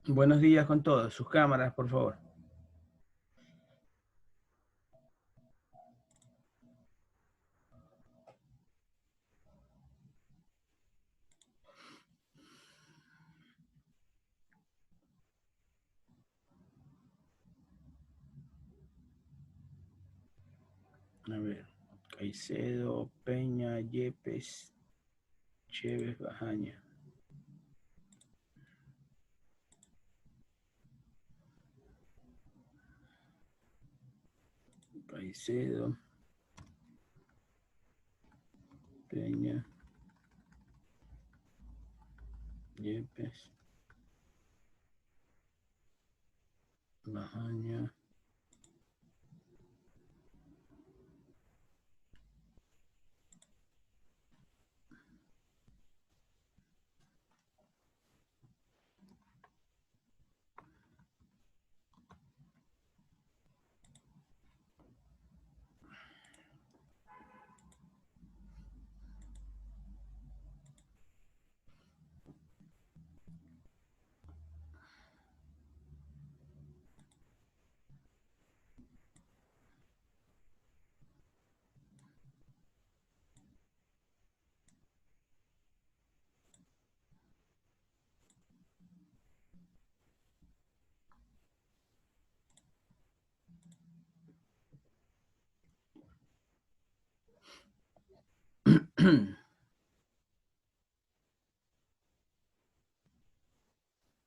Buenos días con todos. Sus cámaras, por favor. A ver. Caicedo, Peña, Yepes, Chévez, Bajaña. Caicedo, Peña, Yepes, Bajaña.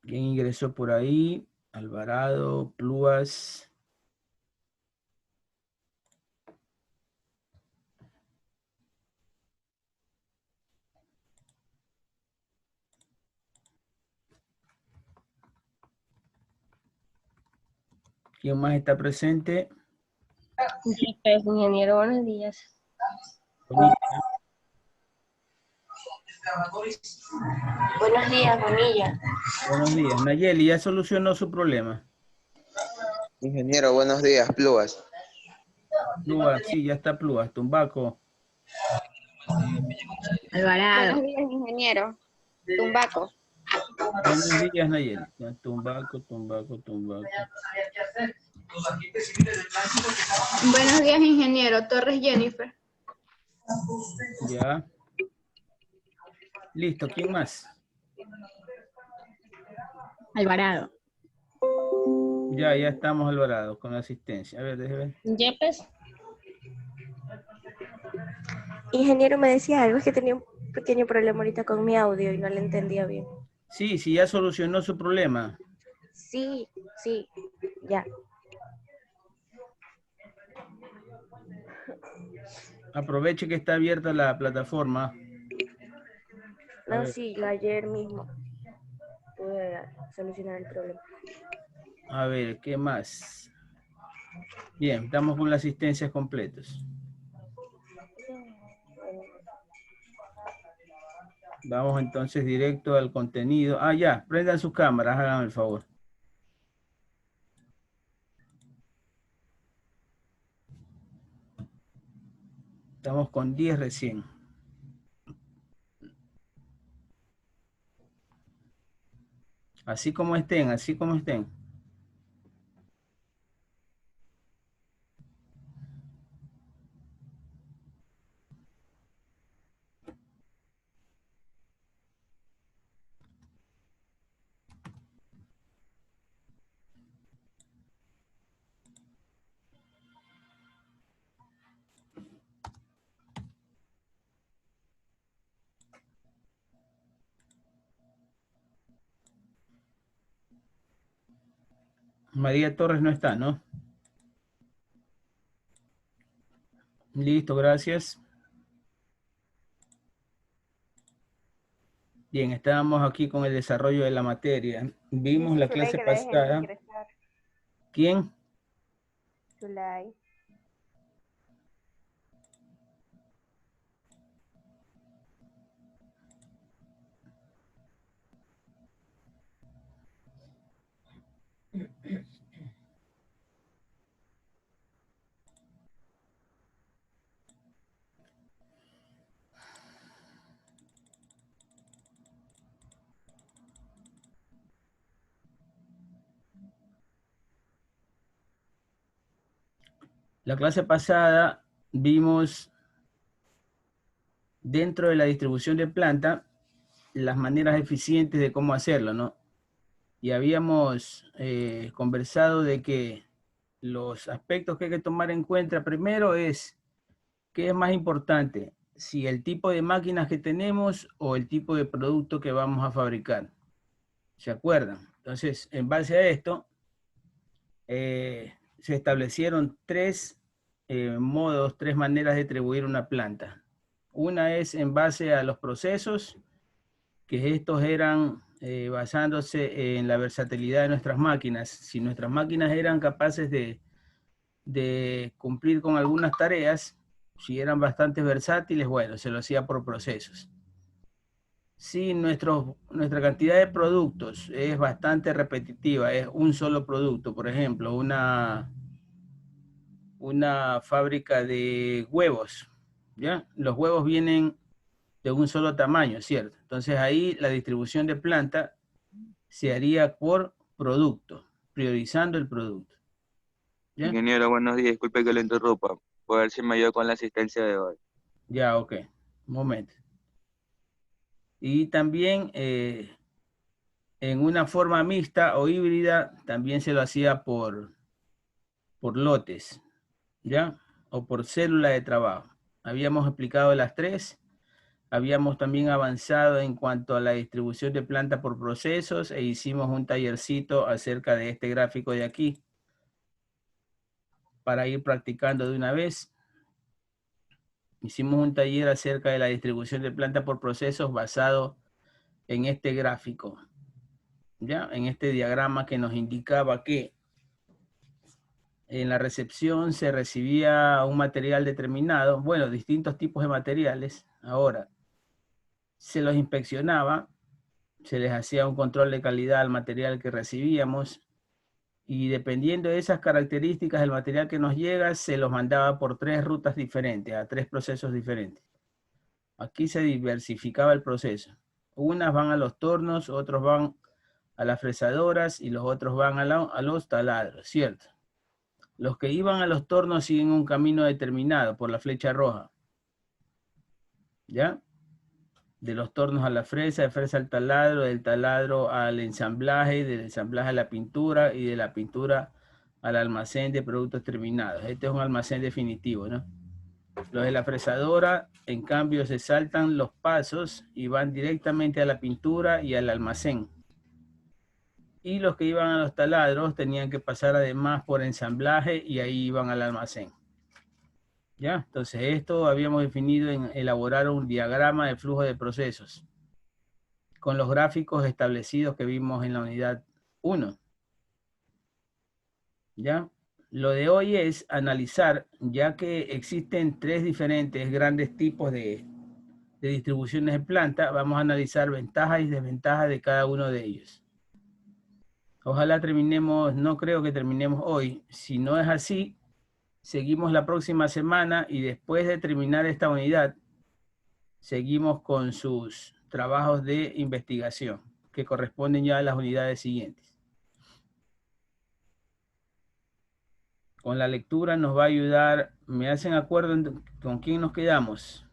¿Quién ingresó por ahí? Alvarado, Plúas. ¿Quién más está presente? Yepes, ingeniero, buenos días. Bonilla. Buenos días, Bonilla. Buenos días. Nayeli, ¿ya solucionó su problema? Ingeniero, buenos días, Plúas. Plúas, sí, ya está Plúas. Tumbaco. Alvarado. Buenos días, ingeniero. Tumbaco. Buenos días, Nayeli. Ya, Tumbaco. Buenos días, ingeniero. Torres Jennifer. Ya. Listo, ¿quién más? Alvarado. Ya estamos Alvarado con la asistencia. A ver, déjeme ver. Yepes. Ingeniero, me decía algo, es que tenía un pequeño problema ahorita con mi audio y no le entendía bien. Sí, ya solucionó su problema. Sí, ya. Aproveche que está abierta la plataforma. No, sí, ayer mismo pude solucionar el problema. A ver, ¿qué más? Bien, estamos con las asistencias completas. Vamos entonces directo al contenido. Ya, prendan sus cámaras, háganme el favor. Estamos con 10 recién. Así como estén, así como estén. María Torres no está, ¿no? Listo, gracias. Bien, estábamos aquí con el desarrollo de la materia. Vimos Dice la Zulay clase que la dejen pasada. ingresar. ¿Quién? Zulay. La clase pasada vimos dentro de la distribución de planta las maneras eficientes de cómo hacerlo, ¿no? Y habíamos conversado de que los aspectos que hay que tomar en cuenta primero es qué es más importante, si el tipo de máquinas que tenemos o el tipo de producto que vamos a fabricar. ¿Se acuerdan? Entonces, en base a esto, se establecieron tres modos, tres maneras de distribuir una planta. Una es en base a los procesos, que estos eran basándose en la versatilidad de nuestras máquinas. Si nuestras máquinas eran capaces de cumplir con algunas tareas, si eran bastante versátiles, bueno, se lo hacía por procesos. Si nuestra cantidad de productos es bastante repetitiva, es un solo producto, por ejemplo, una fábrica de huevos, ¿ya? Los huevos vienen de un solo tamaño, ¿cierto? Entonces ahí la distribución de planta se haría por producto, priorizando el producto. ¿Ya? Ingeniero, buenos días. Disculpe que lo interrumpa. Por ver si me ayuda con la asistencia de hoy. Ya, ok. Un momento. Y también en una forma mixta o híbrida, también se lo hacía por lotes, ¿ya? O por célula de trabajo. Habíamos explicado las tres. Habíamos también avanzado en cuanto a la distribución de planta por procesos e hicimos un tallercito acerca de este gráfico de aquí para ir practicando de una vez. Hicimos un taller acerca de la distribución de planta por procesos basado en este gráfico, ¿ya? En este diagrama que nos indicaba que en la recepción se recibía un material determinado, bueno, distintos tipos de materiales. Ahora, se los inspeccionaba, se les hacía un control de calidad al material que recibíamos y dependiendo de esas características del material que nos llega, se los mandaba por tres rutas diferentes, a tres procesos diferentes. Aquí se diversificaba el proceso. Unas van a los tornos, otros van a las fresadoras y los otros van a los taladros, ¿cierto? Los que iban a los tornos siguen un camino determinado por la flecha roja, ¿ya? De los tornos a la fresa, de fresa al taladro, del taladro al ensamblaje, del ensamblaje a la pintura y de la pintura al almacén de productos terminados. Este es un almacén definitivo, ¿no? Los de la fresadora, en cambio, se saltan los pasos y van directamente a la pintura y al almacén. Y los que iban a los taladros tenían que pasar además por ensamblaje y ahí iban al almacén. ¿Ya? Entonces esto habíamos definido en elaborar un diagrama de flujo de procesos con los gráficos establecidos que vimos en la unidad 1. ¿Ya? Lo de hoy es analizar, ya que existen tres diferentes grandes tipos de distribuciones de planta, vamos a analizar ventajas y desventajas de cada uno de ellos. Ojalá terminemos, no creo que terminemos hoy. Si no es así, seguimos la próxima semana y después de terminar esta unidad, seguimos con sus trabajos de investigación, que corresponden ya a las unidades siguientes. Con la lectura nos va a ayudar, ¿me hacen acuerdo con quién nos quedamos?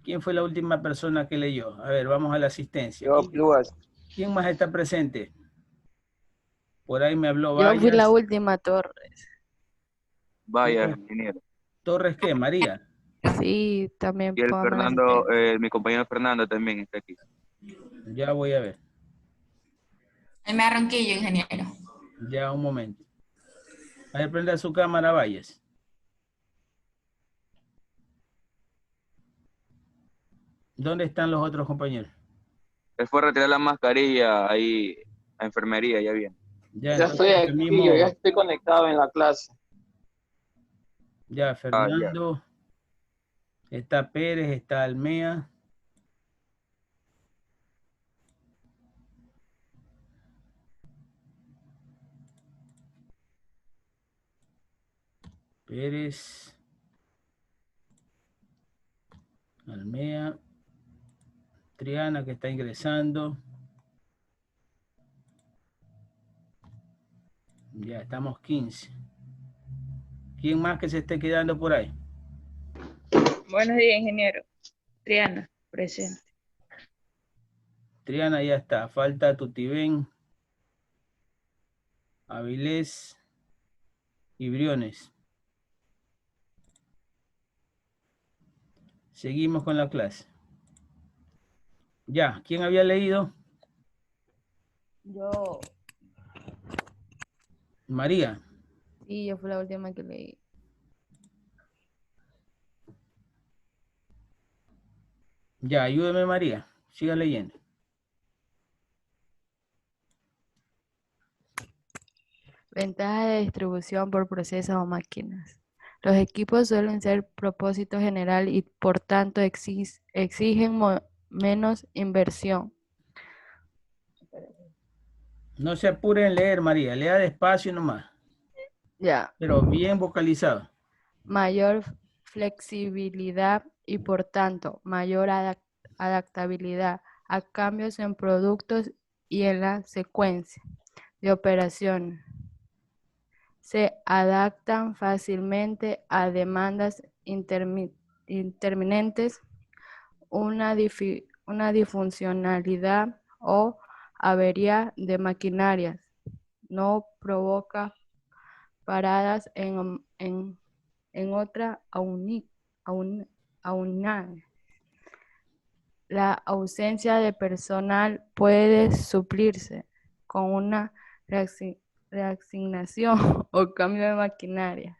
¿Quién fue la última persona que leyó? A ver, vamos a la asistencia. Yo, Pluas. ¿Quién más está presente? Por ahí me habló Yo fui la Vallas. última, Torres. Vaya, ingeniero. ¿Torres qué? María. Sí, también Y el pongan Fernando, mi compañero Fernando también está aquí. Ya voy a ver. El me Ronquillo, ingeniero. Ya un momento. A ver, prenda su cámara, Valles. ¿Dónde están los otros compañeros? Él fue a retirar la mascarilla ahí a enfermería, ya bien. Ya, Ya estoy entonces, aquí, yo ya estoy conectado en la clase. ya, Fernando. Está Pérez, está Almea. Pérez. Almea. Triana que está ingresando. Ya estamos 15. ¿Quién más que se esté quedando por ahí? Buenos días, ingeniero. Triana, presente. Triana ya está. Falta Tutibén, Avilés y Briones. Seguimos con la clase. Ya, ¿quién había leído? Yo. María. Sí, yo fui la última que leí. Ya, ayúdeme María. Siga leyendo. Ventajas de distribución por procesos o máquinas. Los equipos suelen ser propósito general y por tanto exigen menos inversión. No se apuren en leer, María. Lea despacio nomás. Ya. Pero bien vocalizado. Mayor flexibilidad y por tanto mayor adaptabilidad a cambios en productos y en la secuencia de operaciones. Se adaptan fácilmente a demandas intermitentes, una disfuncionalidad o avería de maquinarias. No provoca paradas en otra aunada. La ausencia de personal puede suplirse con una reasignación o cambio de maquinaria.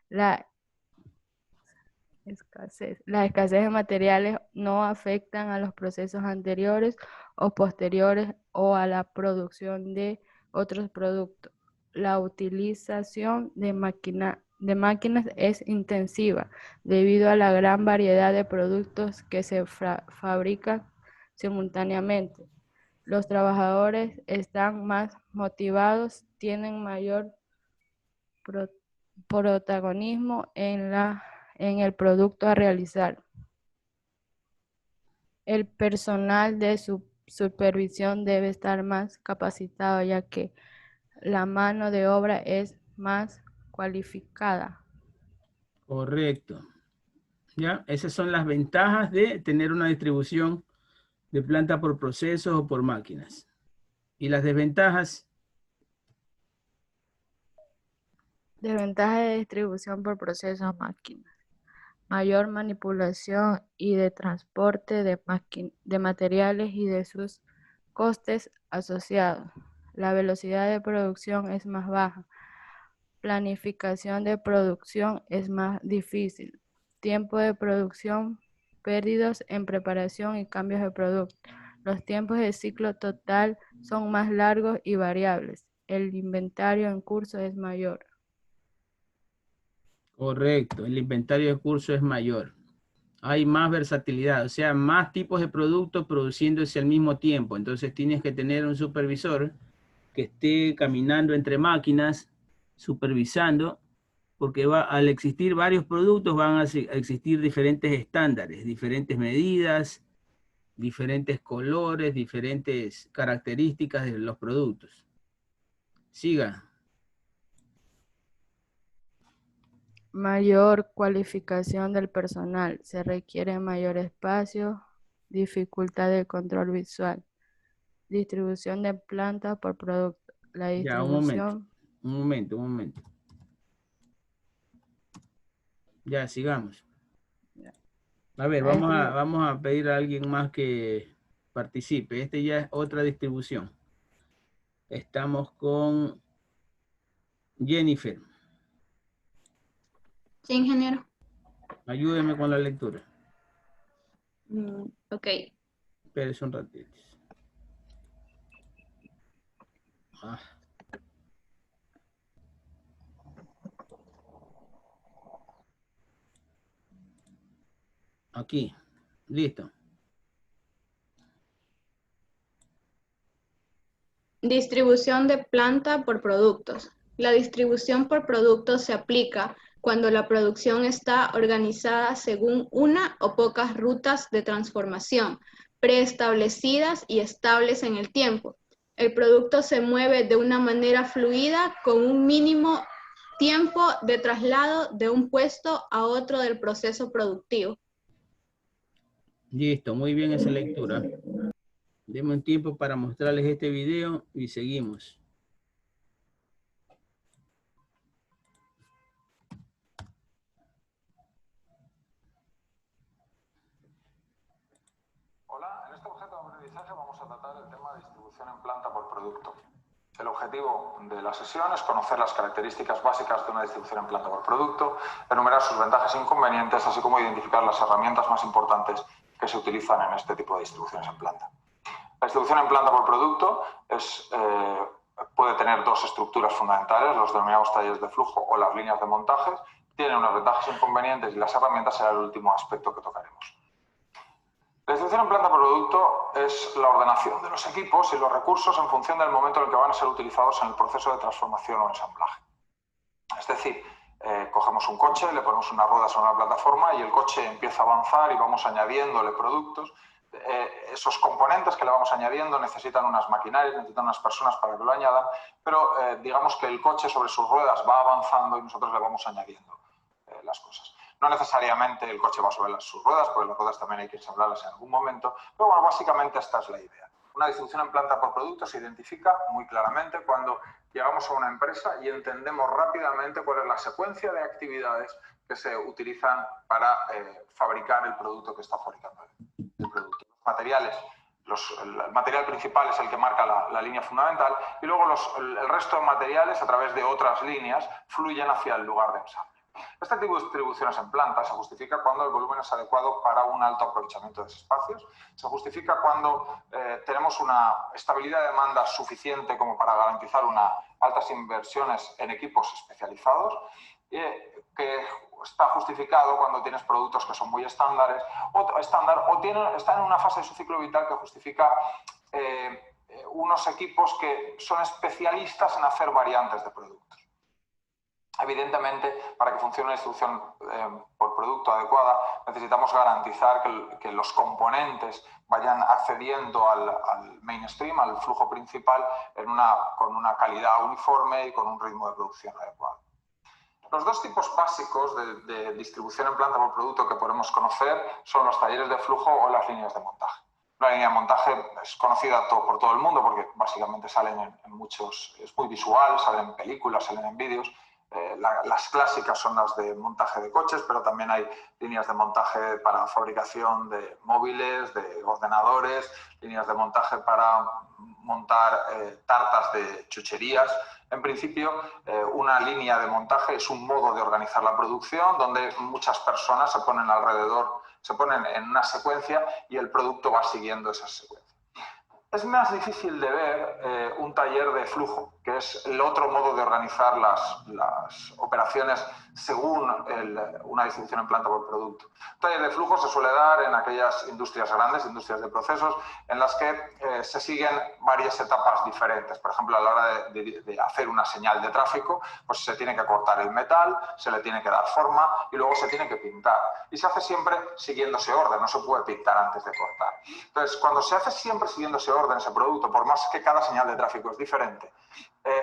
La escasez de materiales no afectan a los procesos anteriores o posteriores o a la producción de otros productos. La utilización de máquinas es intensiva debido a la gran variedad de productos que se fabrican simultáneamente. Los trabajadores están más motivados, tienen mayor protagonismo en el producto a realizar. El personal de supervisión debe estar más capacitado, ya que la mano de obra es más cualificada. Correcto. ¿Ya? Esas son las ventajas de tener una distribución de planta por procesos o por máquinas. Y las desventajas. Desventaja de distribución por procesos o máquinas. Mayor manipulación y de transporte de materiales y de sus costes asociados. La velocidad de producción es más baja. Planificación de producción es más difícil. Tiempo de producción perdidos en preparación y cambios de producto. Los tiempos de ciclo total son más largos y variables. El inventario en curso es mayor. Correcto, el inventario de curso es mayor. Hay más versatilidad, o sea, más tipos de productos produciéndose al mismo tiempo. Entonces tienes que tener un supervisor que esté caminando entre máquinas, supervisando, porque al existir varios productos van a existir diferentes estándares, diferentes medidas, diferentes colores, diferentes características de los productos. Siga. Mayor cualificación del personal. Se requiere mayor espacio, dificultad de control visual. Distribución de plantas por producto. La distribución. Ya, un momento. Ya, sigamos. A ver, vamos a pedir a alguien más que participe. Este ya es otra distribución. Estamos con Jennifer. Sí, ingeniero. Ayúdeme con la lectura. Ok. Espérese un ratito. Aquí. Listo. Distribución de planta por productos. La distribución por productos se aplica cuando la producción está organizada según una o pocas rutas de transformación preestablecidas y estables en el tiempo. El producto se mueve de una manera fluida con un mínimo tiempo de traslado de un puesto a otro del proceso productivo. Listo, muy bien esa lectura. Deme un tiempo para mostrarles este video y seguimos. Hola, en este objeto de aprendizaje vamos a tratar el tema de distribución en planta por producto. El objetivo de la sesión es conocer las características básicas de una distribución en planta por producto, enumerar sus ventajas e inconvenientes, así como identificar las herramientas más importantes que se utilizan en este tipo de distribuciones en planta. La distribución en planta por producto puede tener dos estructuras fundamentales, los denominados talleres de flujo o las líneas de montaje. Tiene unas ventajas e inconvenientes y las herramientas será el último aspecto que tocaremos. La distribución en planta por producto es la ordenación de los equipos y los recursos en función del momento en el que van a ser utilizados en el proceso de transformación o ensamblaje. Es decir, cogemos un coche, le ponemos unas ruedas en una plataforma y el coche empieza a avanzar y vamos añadiéndole productos. Esos componentes que le vamos añadiendo necesitan unas maquinarias, necesitan unas personas para que lo añadan, pero digamos que el coche sobre sus ruedas va avanzando y nosotros le vamos añadiendo las cosas. No necesariamente el coche va sobre sus ruedas, porque las ruedas también hay que ensamblarlas en algún momento, pero bueno, básicamente esta es la idea. Una distribución en planta por producto se identifica muy claramente cuando llegamos a una empresa y entendemos rápidamente cuál es la secuencia de actividades que se utilizan para fabricar el producto que está fabricando el producto. Los materiales, el material principal es el que marca la línea fundamental y luego el resto de materiales, a través de otras líneas, fluyen hacia el lugar de ensamble. Este tipo de distribuciones en planta se justifica cuando el volumen es adecuado para un alto aprovechamiento de los espacios, se justifica cuando tenemos una estabilidad de demanda suficiente como para garantizar unas altas inversiones en equipos especializados, que está justificado cuando tienes productos que son muy estándares o están en una fase de su ciclo vital que justifica unos equipos que son especialistas en hacer variantes de productos. Evidentemente, para que funcione una distribución por producto adecuada, necesitamos garantizar que los componentes vayan accediendo al mainstream, al flujo principal, con una calidad uniforme y con un ritmo de producción adecuado. Los dos tipos básicos de distribución en planta por producto que podemos conocer son los talleres de flujo o las líneas de montaje. La línea de montaje es conocida por todo el mundo porque básicamente salen en muchos, es muy visual, salen en películas, salen en vídeos. Las clásicas son las de montaje de coches, pero también hay líneas de montaje para fabricación de móviles, de ordenadores, líneas de montaje para montar tartas de chucherías. En principio, una línea de montaje es un modo de organizar la producción donde muchas personas se ponen alrededor, se ponen en una secuencia y el producto va siguiendo esa secuencia. Es más difícil de ver un taller de flujo, que es el otro modo de organizar las operaciones según una distribución en planta por producto. Un taller de flujo se suele dar en aquellas industrias grandes, industrias de procesos, en las que se siguen varias etapas diferentes. Por ejemplo, a la hora de hacer una señal de tráfico, pues se tiene que cortar el metal, se le tiene que dar forma y luego se tiene que pintar. Y se hace siempre siguiendo ese orden, no se puede pintar antes de cortar. Entonces, cuando se hace siempre siguiendo ese orden, ese producto, por más que cada señal de tráfico es diferente,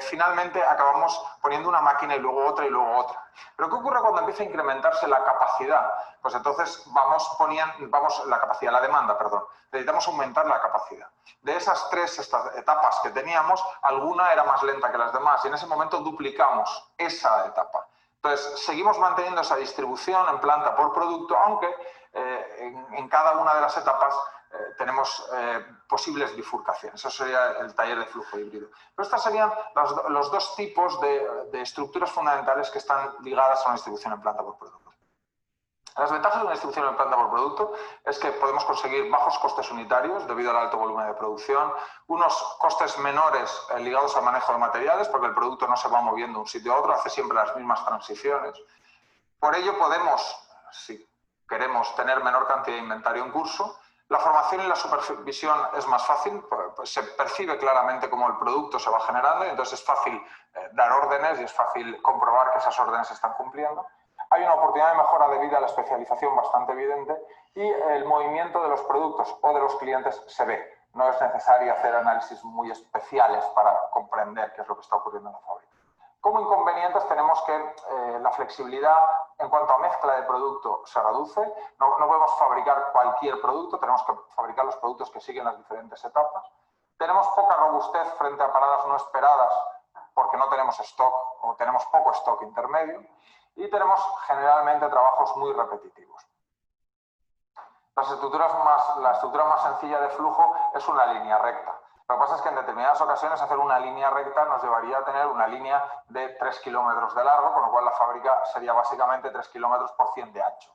finalmente acabamos poniendo una máquina y luego otra y luego otra. Pero ¿qué ocurre cuando empieza a incrementarse la capacidad? Pues entonces la demanda, perdón. Necesitamos aumentar la capacidad. De esas tres etapas que teníamos, alguna era más lenta que las demás y en ese momento duplicamos esa etapa. Entonces, seguimos manteniendo esa distribución en planta por producto, aunque en cada una de las etapas tenemos posibles bifurcaciones. Eso sería el taller de flujo híbrido. Pero estos serían los dos tipos de estructuras fundamentales que están ligadas a una distribución en planta por producto. Las ventajas de una distribución en planta por producto es que podemos conseguir bajos costes unitarios debido al alto volumen de producción, unos costes menores ligados al manejo de materiales porque el producto no se va moviendo de un sitio a otro, hace siempre las mismas transiciones. Por ello podemos, si queremos, tener menor cantidad de inventario en curso. La formación y la supervisión es más fácil, pues se percibe claramente cómo el producto se va generando y entonces es fácil dar órdenes y es fácil comprobar que esas órdenes se están cumpliendo. Hay una oportunidad de mejora debido a la especialización bastante evidente y el movimiento de los productos o de los clientes se ve. No es necesario hacer análisis muy especiales para comprender qué es lo que está ocurriendo en la fábrica. Como inconvenientes tenemos que la flexibilidad en cuanto a mezcla de producto se reduce. No podemos fabricar cualquier producto, tenemos que fabricar los productos que siguen las diferentes etapas. Tenemos poca robustez frente a paradas no esperadas porque no tenemos stock o tenemos poco stock intermedio. Y tenemos generalmente trabajos muy repetitivos. La estructura más sencilla de flujo es una línea recta. Lo que pasa es que en determinadas ocasiones hacer una línea recta nos llevaría a tener una línea de 3 kilómetros de largo, con lo cual la fábrica sería básicamente 3 kilómetros por 100 de ancho.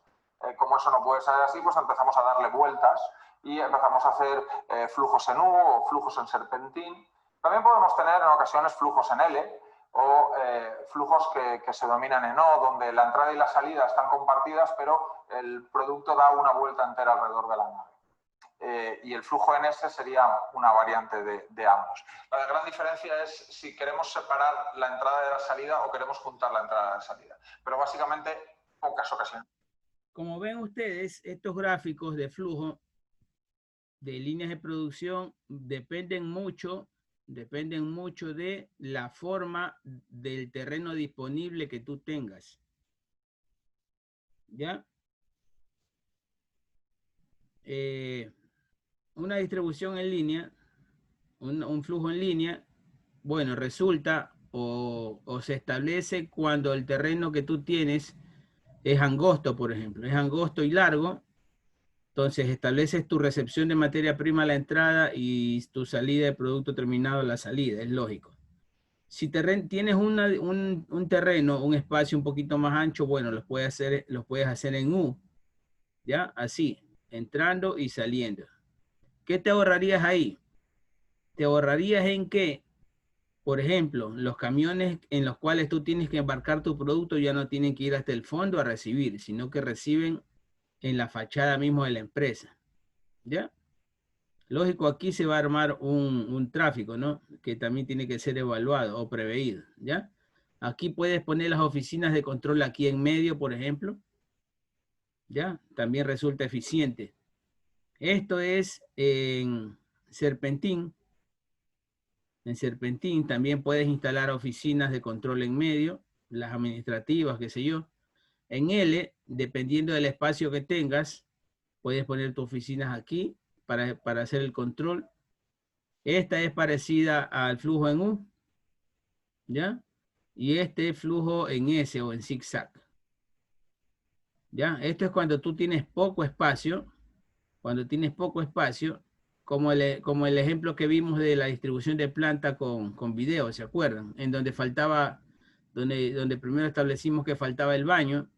Como eso no puede ser así, pues empezamos a darle vueltas y empezamos a hacer flujos en U o flujos en serpentín. También podemos tener en ocasiones flujos en L o flujos que se dominan en O, donde la entrada y la salida están compartidas, pero el producto da una vuelta entera alrededor de la nave. Y el flujo en S sería una variante de ambos. La gran diferencia es si queremos separar la entrada de la salida o queremos juntar la entrada de la salida. Pero básicamente, pocas ocasiones. Como ven ustedes, estos gráficos de flujo de líneas de producción dependen mucho de la forma del terreno disponible que tú tengas. ¿Ya? Una distribución en línea, un flujo en línea, bueno, resulta o se establece cuando el terreno que tú tienes es angosto, por ejemplo, es angosto y largo. Entonces estableces tu recepción de materia prima a la entrada y tu salida de producto terminado a la salida, es lógico. Si tienes un terreno, un espacio un poquito más ancho, bueno, los puedes hacer en U, ¿ya? Así, entrando y saliendo. ¿Qué te ahorrarías ahí? Te ahorrarías en que, por ejemplo, los camiones en los cuales tú tienes que embarcar tu producto ya no tienen que ir hasta el fondo a recibir, sino que reciben en la fachada mismo de la empresa. ¿Ya? Lógico, aquí se va a armar un tráfico, ¿no? Que también tiene que ser evaluado o preveído, ¿ya? Aquí puedes poner las oficinas de control aquí en medio, por ejemplo. ¿Ya? También resulta eficiente. Esto es en Serpentín. En Serpentín también puedes instalar oficinas de control en medio, las administrativas, qué sé yo. En L, dependiendo del espacio que tengas, puedes poner tus oficinas aquí para hacer el control. Esta es parecida al flujo en U, ¿ya? Y este es flujo en S o en zigzag. ¿Ya? Esto es cuando tú tienes poco espacio, como el ejemplo que vimos de la distribución de planta con video, ¿se acuerdan? En donde faltaba, donde primero establecimos que faltaba el baño.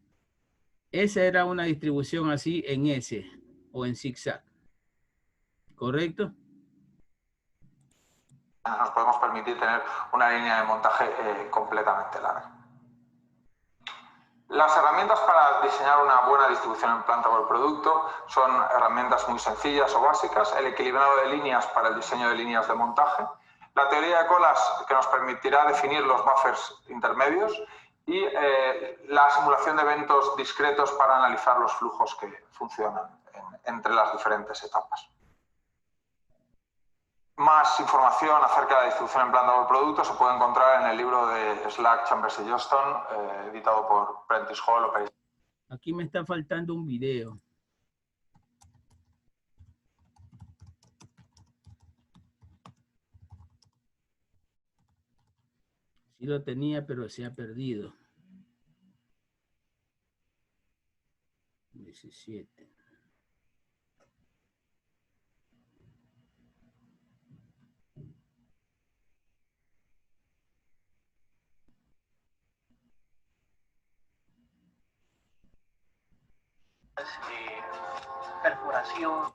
Esa era una distribución así en S o en zigzag. ¿Correcto? Nos podemos permitir tener una línea de montaje completamente larga. Las herramientas para diseñar una buena distribución en planta por producto son herramientas muy sencillas o básicas, el equilibrado de líneas para el diseño de líneas de montaje, la teoría de colas que nos permitirá definir los buffers intermedios y la simulación de eventos discretos para analizar los flujos que funcionan entre las diferentes etapas. Más información acerca de la distribución en planta por producto se puede encontrar en el libro de Slack, Chambers y Johnston, editado por Prentice Hall. Aquí me está faltando un video. Sí lo tenía, pero se ha perdido. 17. Perforación.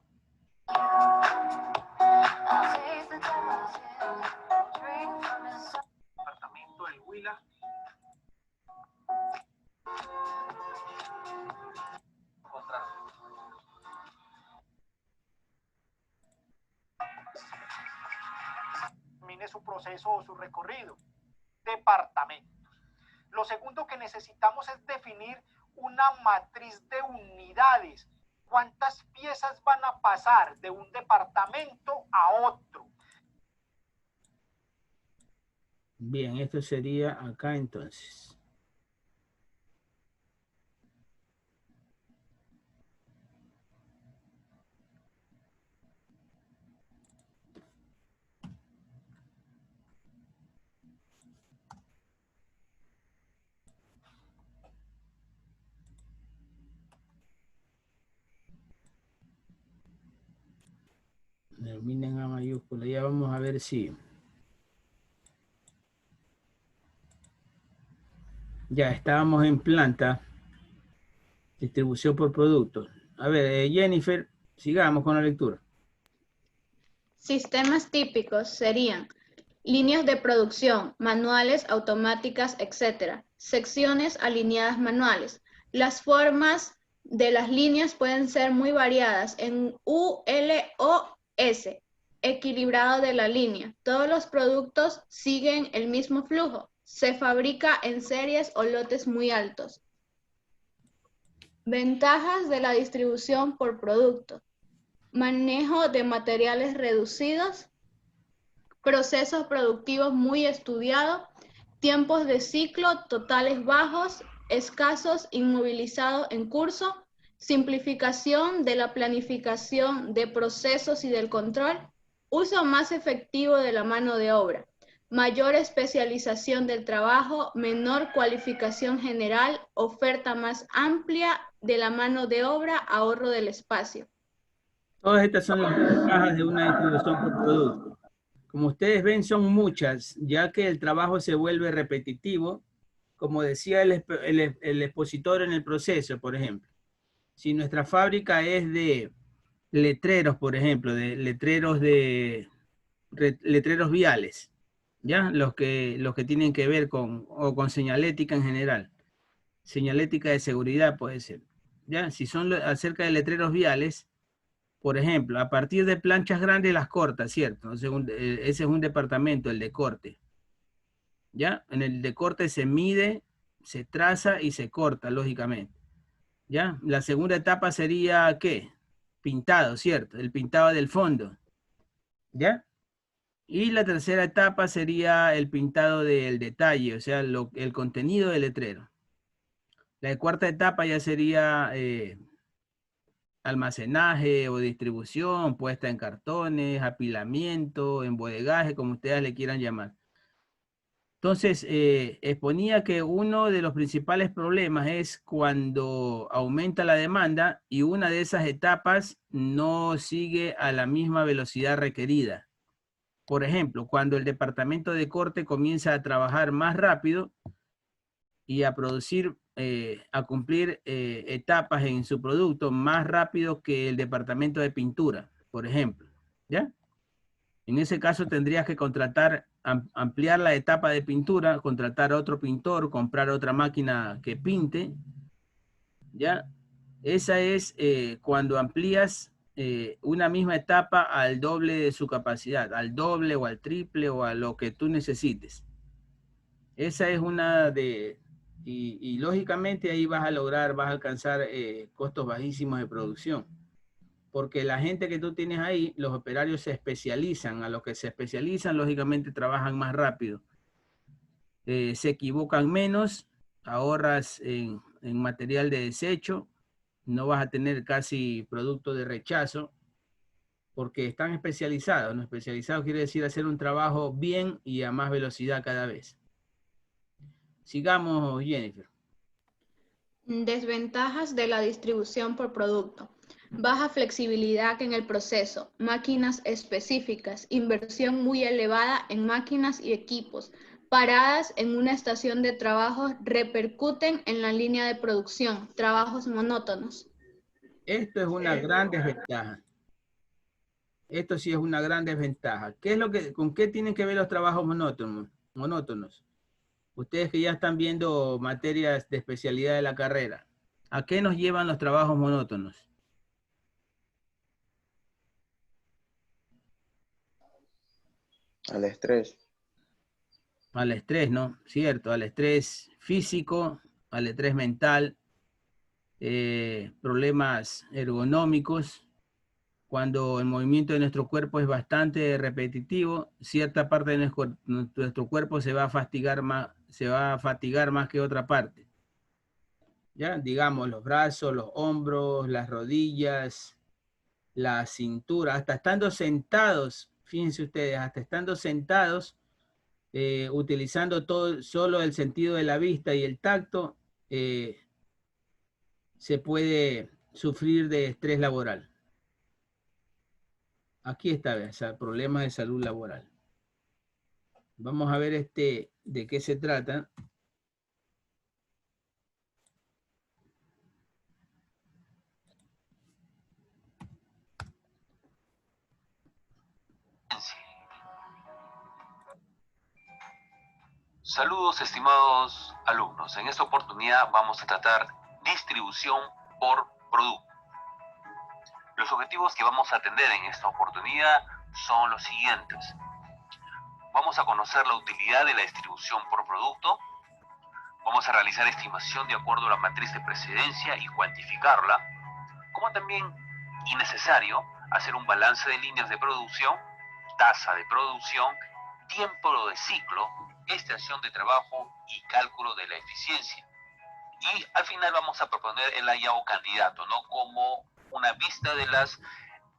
Departamento del Huila. Termine su proceso o su recorrido. Departamentos. Lo segundo que necesitamos es definir una matriz de unidades. ¿Cuántas piezas van a pasar de un departamento a otro? Bien, esto sería acá entonces. Terminen a mayúscula. Ya vamos a ver si. Ya estábamos en planta. Distribución por producto. A ver, Jennifer, sigamos con la lectura. Sistemas típicos serían líneas de producción, manuales, automáticas, etc. Secciones alineadas manuales. Las formas de las líneas pueden ser muy variadas en U, L o S. Equilibrado de la línea. Todos los productos siguen el mismo flujo. Se fabrica en series o lotes muy altos. Ventajas de la distribución por producto. Manejo de materiales reducidos, procesos productivos muy estudiados, tiempos de ciclo totales bajos, escasos, inmovilizados en curso, simplificación de la planificación de procesos y del control, uso más efectivo de la mano de obra, mayor especialización del trabajo, menor cualificación general, oferta más amplia de la mano de obra, ahorro del espacio. Todas estas son las ventajas de una distribución por producto. Como ustedes ven, son muchas, ya que el trabajo se vuelve repetitivo, como decía el expositor en el proceso, por ejemplo. Si nuestra fábrica es de letreros, por ejemplo, de letreros viales, ¿ya? Los que tienen que ver con señalética en general. Señalética de seguridad puede ser, ¿ya? Si son acerca de letreros viales, por ejemplo, a partir de planchas grandes las cortas, ¿cierto? Ese es un departamento, el de corte. ¿Ya? En el de corte se mide, se traza y se corta, lógicamente. ¿Ya? La segunda etapa sería, ¿qué? Pintado, ¿cierto? El pintado del fondo. ¿Ya? Y la tercera etapa sería el pintado del detalle, o sea, el contenido del letrero. La cuarta etapa ya sería almacenaje o distribución, puesta en cartones, apilamiento, embodegaje, como ustedes le quieran llamar. Entonces, exponía que uno de los principales problemas es cuando aumenta la demanda y una de esas etapas no sigue a la misma velocidad requerida. Por ejemplo, cuando el departamento de corte comienza a trabajar más rápido y a producir, a cumplir etapas en su producto más rápido que el departamento de pintura, por ejemplo, ¿ya? En ese caso tendrías que ampliar la etapa de pintura, contratar a otro pintor, comprar otra máquina que pinte, ¿ya? Esa es cuando amplías una misma etapa al doble de su capacidad, al doble o al triple o a lo que tú necesites. Esa es una de... Y lógicamente ahí vas a alcanzar costos bajísimos de producción. Porque la gente que tú tienes ahí, los operarios se especializan. A los que se especializan, lógicamente trabajan más rápido. Se equivocan menos, ahorras en material de desecho, no vas a tener casi producto de rechazo, porque están especializados, ¿no? Especializados quiere decir hacer un trabajo bien y a más velocidad cada vez. Sigamos, Jennifer. Desventajas de la distribución por producto. Baja flexibilidad en el proceso, máquinas específicas, inversión muy elevada en máquinas y equipos, paradas en una estación de trabajo repercuten en la línea de producción, trabajos monótonos. Esto es una gran desventaja. Esto sí es una gran desventaja. ¿Con qué tienen que ver los trabajos monótonos? Ustedes que ya están viendo materias de especialidad de la carrera, ¿a qué nos llevan los trabajos monótonos? Al estrés. Al estrés, ¿no? Cierto, al estrés físico, al estrés mental, problemas ergonómicos, cuando el movimiento de nuestro cuerpo es bastante repetitivo, cierta parte de nuestro cuerpo se va a fatigar más que otra parte. ¿Ya? Digamos, los brazos, los hombros, las rodillas, la cintura, hasta estando sentados, fíjense ustedes, hasta estando sentados, utilizando solo el sentido de la vista y el tacto, se puede sufrir de estrés laboral. Aquí está, problemas de salud laboral. Vamos a ver de qué se trata. Saludos, estimados alumnos. En esta oportunidad vamos a tratar distribución por producto. Los objetivos que vamos a atender en esta oportunidad son los siguientes. Vamos a conocer la utilidad de la distribución por producto. Vamos a realizar estimación de acuerdo a la matriz de precedencia y cuantificarla. Como también, y necesario, hacer un balance de líneas de producción, tasa de producción, tiempo de ciclo, estación de trabajo y cálculo de la eficiencia. Y al final vamos a proponer el hallado candidato, ¿no? Como una vista de las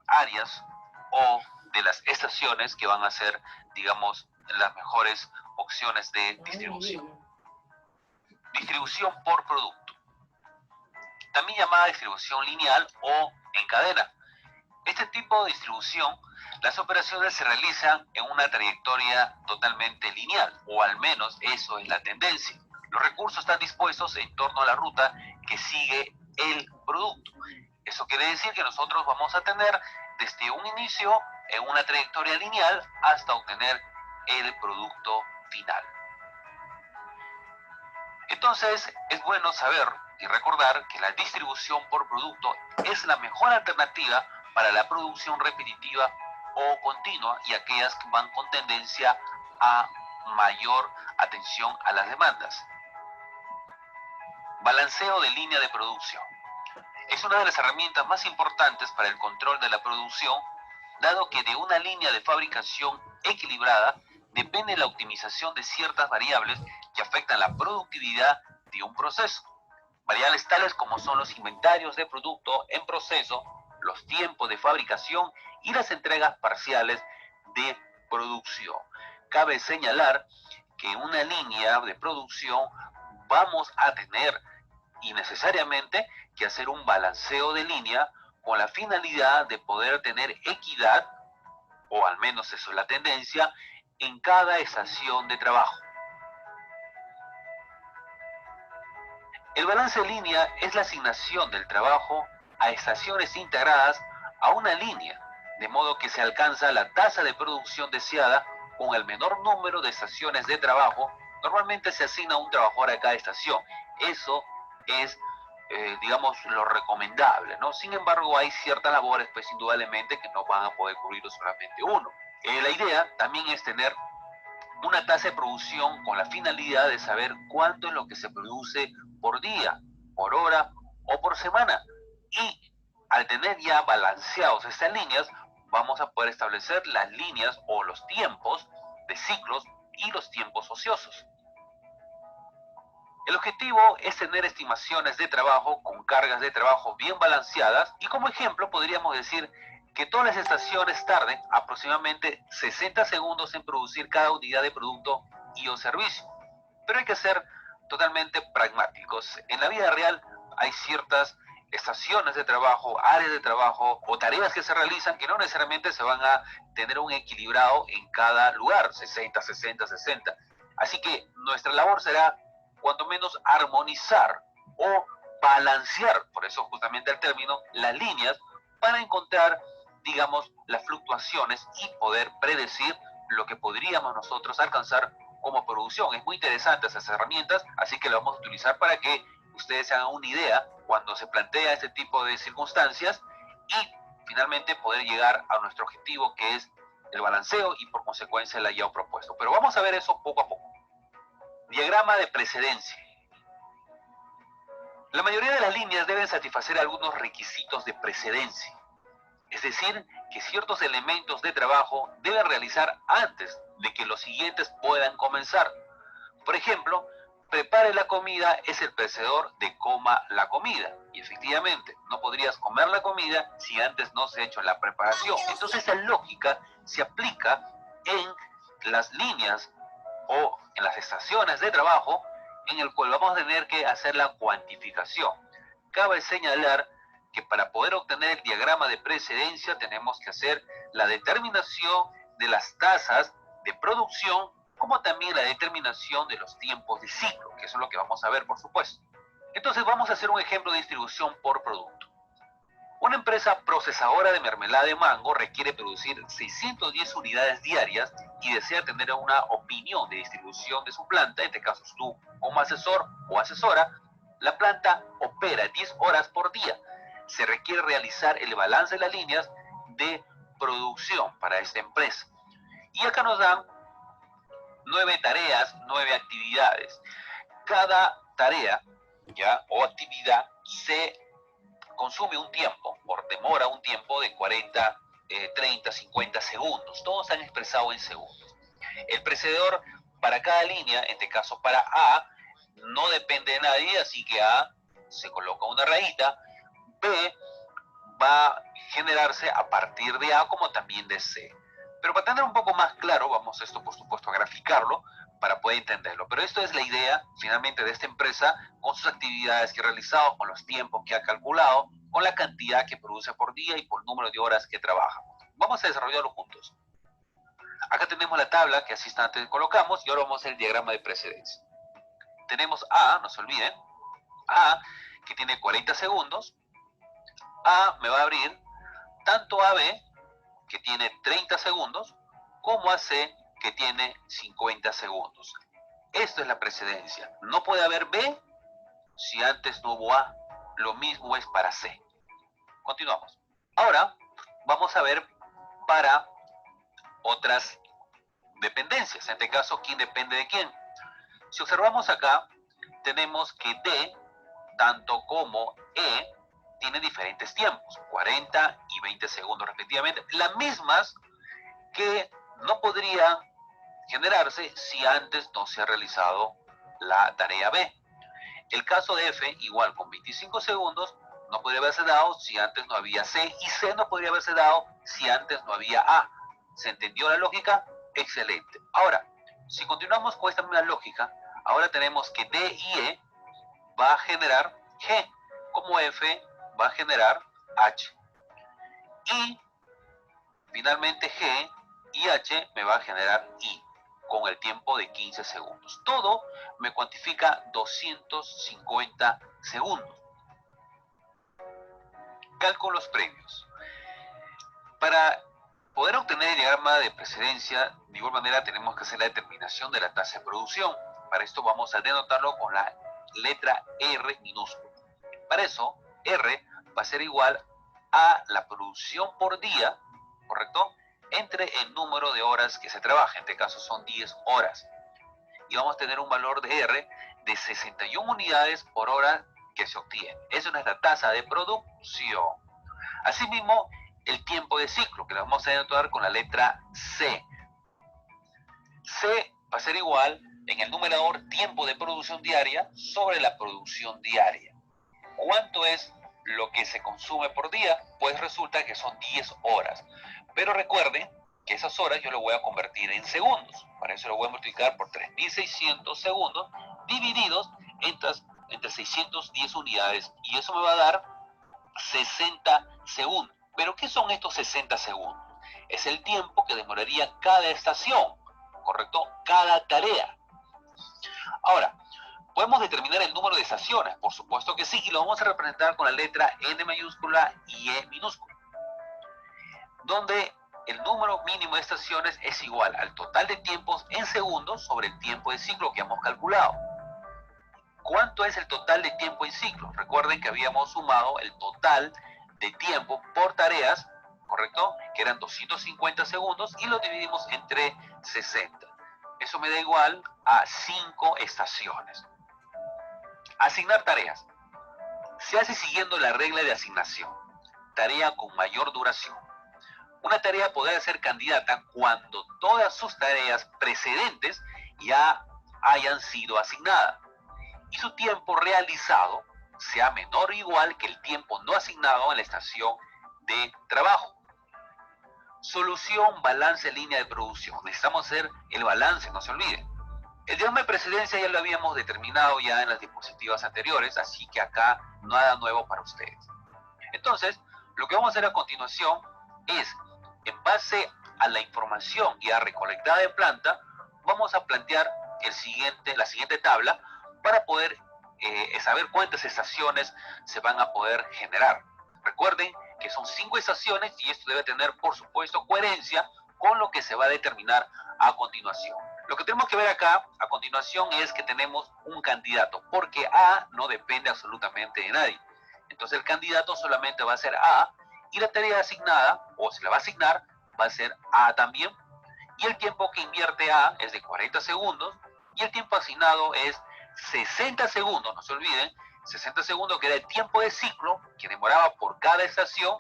áreas o de las estaciones que van a ser, digamos, las mejores opciones de distribución. Distribución por producto. También llamada distribución lineal o en cadena. Este tipo de distribución, las operaciones se realizan en una trayectoria totalmente lineal, o al menos eso es la tendencia. Los recursos están dispuestos en torno a la ruta que sigue el producto. Eso quiere decir que nosotros vamos a tener desde un inicio en una trayectoria lineal hasta obtener el producto final. Entonces, es bueno saber y recordar que la distribución por producto es la mejor alternativa para la producción repetitiva o continua y aquellas que van con tendencia a mayor atención a las demandas. Balanceo de línea de producción. Es una de las herramientas más importantes para el control de la producción, dado que de una línea de fabricación equilibrada depende la optimización de ciertas variables que afectan la productividad de un proceso. Variables tales como son los inventarios de producto en proceso, los tiempos de fabricación y las entregas parciales de producción. Cabe señalar que en una línea de producción vamos a tener y necesariamente que hacer un balanceo de línea con la finalidad de poder tener equidad, o al menos eso es la tendencia, en cada estación de trabajo. El balance de línea es la asignación del trabajo a estaciones integradas a una línea, de modo que se alcanza la tasa de producción deseada con el menor número de estaciones de trabajo. Normalmente se asigna un trabajador a cada estación. Eso es, digamos, lo recomendable, ¿no? Sin embargo, hay ciertas labores, pues indudablemente, que no van a poder cubrirlo solamente uno. La idea también es tener una tasa de producción con la finalidad de saber cuánto es lo que se produce por día, por hora o por semana. Y al tener ya balanceados estas líneas, vamos a poder establecer las líneas o los tiempos de ciclos y los tiempos ociosos. El objetivo es tener estimaciones de trabajo con cargas de trabajo bien balanceadas y como ejemplo podríamos decir que todas las estaciones tarden aproximadamente 60 segundos en producir cada unidad de producto y o servicio. Pero hay que ser totalmente pragmáticos. En la vida real hay ciertas estaciones de trabajo, áreas de trabajo o tareas que se realizan que no necesariamente se van a tener un equilibrado en cada lugar, 60, 60, 60. Así que nuestra labor será cuanto menos armonizar o balancear, por eso justamente el término, las líneas para encontrar, digamos, las fluctuaciones y poder predecir lo que podríamos nosotros alcanzar como producción. Es muy interesante esas herramientas, así que las vamos a utilizar para que ustedes se hagan una idea cuando se plantea este tipo de circunstancias y finalmente poder llegar a nuestro objetivo, que es el balanceo y por consecuencia el hallado propuesto. Pero vamos a ver eso poco a poco. Diagrama de precedencia. La mayoría de las líneas deben satisfacer algunos requisitos de precedencia. Es decir, que ciertos elementos de trabajo deben realizar antes de que los siguientes puedan comenzar. Por ejemplo, prepare la comida es el precededor de coma la comida. Y efectivamente, no podrías comer la comida si antes no se ha hecho la preparación. Entonces esa lógica se aplica en las líneas o en las estaciones de trabajo en el cual vamos a tener que hacer la cuantificación. Cabe señalar que para poder obtener el diagrama de precedencia tenemos que hacer la determinación de las tasas de producción, como también la determinación de los tiempos de ciclo, que eso es lo que vamos a ver, por supuesto. Entonces vamos a hacer un ejemplo de distribución por producto. Una empresa procesadora de mermelada de mango requiere producir 610 unidades diarias y desea tener una opinión de distribución de su planta, en este caso tú como asesor o asesora. La planta opera 10 horas por día. Se requiere realizar el balance de las líneas de producción para esta empresa. Y acá nos dan 9 tareas, 9 actividades. Cada tarea ya o actividad se consume un tiempo, o demora un tiempo de 40, 30, 50 segundos. Todos están expresados en segundos. El precededor para cada línea, en este caso para A, no depende de nadie, así que A se coloca una rayita. B va a generarse a partir de A como también de C. Pero para tener un poco más claro, vamos esto por supuesto a graficarlo para poder entenderlo. Pero esto es la idea finalmente de esta empresa con sus actividades que ha realizado, con los tiempos que ha calculado, con la cantidad que produce por día y por el número de horas que trabaja. Vamos a desarrollarlo juntos. Acá tenemos la tabla que así antes colocamos y ahora vamos a hacer el diagrama de precedencia. Tenemos A, no se olviden, A que tiene 40 segundos. A me va a abrir tanto a B, que tiene 30 segundos, como a C, que tiene 50 segundos. Esto es la precedencia. No puede haber B si antes no hubo A. Lo mismo es para C. Continuamos. Ahora vamos a ver para otras dependencias. En este caso, ¿quién depende de quién? Si observamos acá, tenemos que D, tanto como E, tiene diferentes tiempos, 40 y 20 segundos respectivamente, las mismas que no podrían generarse si antes no se ha realizado la tarea B. El caso de F, igual con 25 segundos, no podría haberse dado si antes no había C, y C no podría haberse dado si antes no había A. ¿Se entendió la lógica? Excelente. Ahora, si continuamos con esta misma lógica, ahora tenemos que D y E va a generar G, como F va a generar H. Y finalmente G y H me va a generar I, con el tiempo de 15 segundos. Todo me cuantifica 250 segundos. Cálculos previos. Para poder obtener el diagrama de precedencia, de igual manera tenemos que hacer la determinación de la tasa de producción. Para esto vamos a denotarlo con la letra R minúscula. Para eso, R va a ser igual a la producción por día, ¿correcto?, entre el número de horas que se trabaja. En este caso son 10 horas. Y vamos a tener un valor de R de 61 unidades por hora que se obtiene. Eso es nuestra tasa de producción. Asimismo, el tiempo de ciclo, que lo vamos a denotar con la letra C. C va a ser igual en el numerador tiempo de producción diaria sobre la producción diaria. ¿Cuánto es lo que se consume por día? Pues resulta que son 10 horas. Pero recuerden que esas horas yo lo voy a convertir en segundos. Para eso lo voy a multiplicar por 3.600 segundos divididos entre 610 unidades. Y eso me va a dar 60 segundos. ¿Pero qué son estos 60 segundos? Es el tiempo que demoraría cada estación, ¿correcto? Cada tarea. Ahora, ¿podemos determinar el número de estaciones? Por supuesto que sí, y lo vamos a representar con la letra N mayúscula y E minúscula, donde el número mínimo de estaciones es igual al total de tiempos en segundos sobre el tiempo de ciclo que hemos calculado. ¿Cuánto es el total de tiempo en ciclo? Recuerden que habíamos sumado el total de tiempo por tareas, ¿correcto?, que eran 250 segundos, y lo dividimos entre 60. Eso me da igual a 5 estaciones. Asignar tareas. Se hace siguiendo la regla de asignación. tarea con mayor duración. Una tarea podrá ser candidata cuando todas sus tareas precedentes ya hayan sido asignadas y su tiempo realizado sea menor o igual que el tiempo no asignado en la estación de trabajo. Solución, balance, línea de producción. Necesitamos hacer el balance, no se olviden. El diagrama de precedencia ya lo habíamos determinado ya en las diapositivas anteriores, así que acá nada nuevo para ustedes. Entonces, lo que vamos a hacer a continuación es, en base a la información ya recolectada en planta, vamos a plantear la siguiente tabla para poder saber cuántas estaciones se van a poder generar. Recuerden que son 5 estaciones y esto debe tener, por supuesto, coherencia con lo que se va a determinar a continuación. Lo que tenemos que ver acá a continuación es que tenemos un candidato, porque A no depende absolutamente de nadie. Entonces el candidato solamente va a ser A y la tarea asignada, o se la va a asignar, va a ser A también. Y el tiempo que invierte A es de 40 segundos y el tiempo asignado es 60 segundos, no se olviden, 60 segundos que era el tiempo de ciclo que demoraba por cada estación.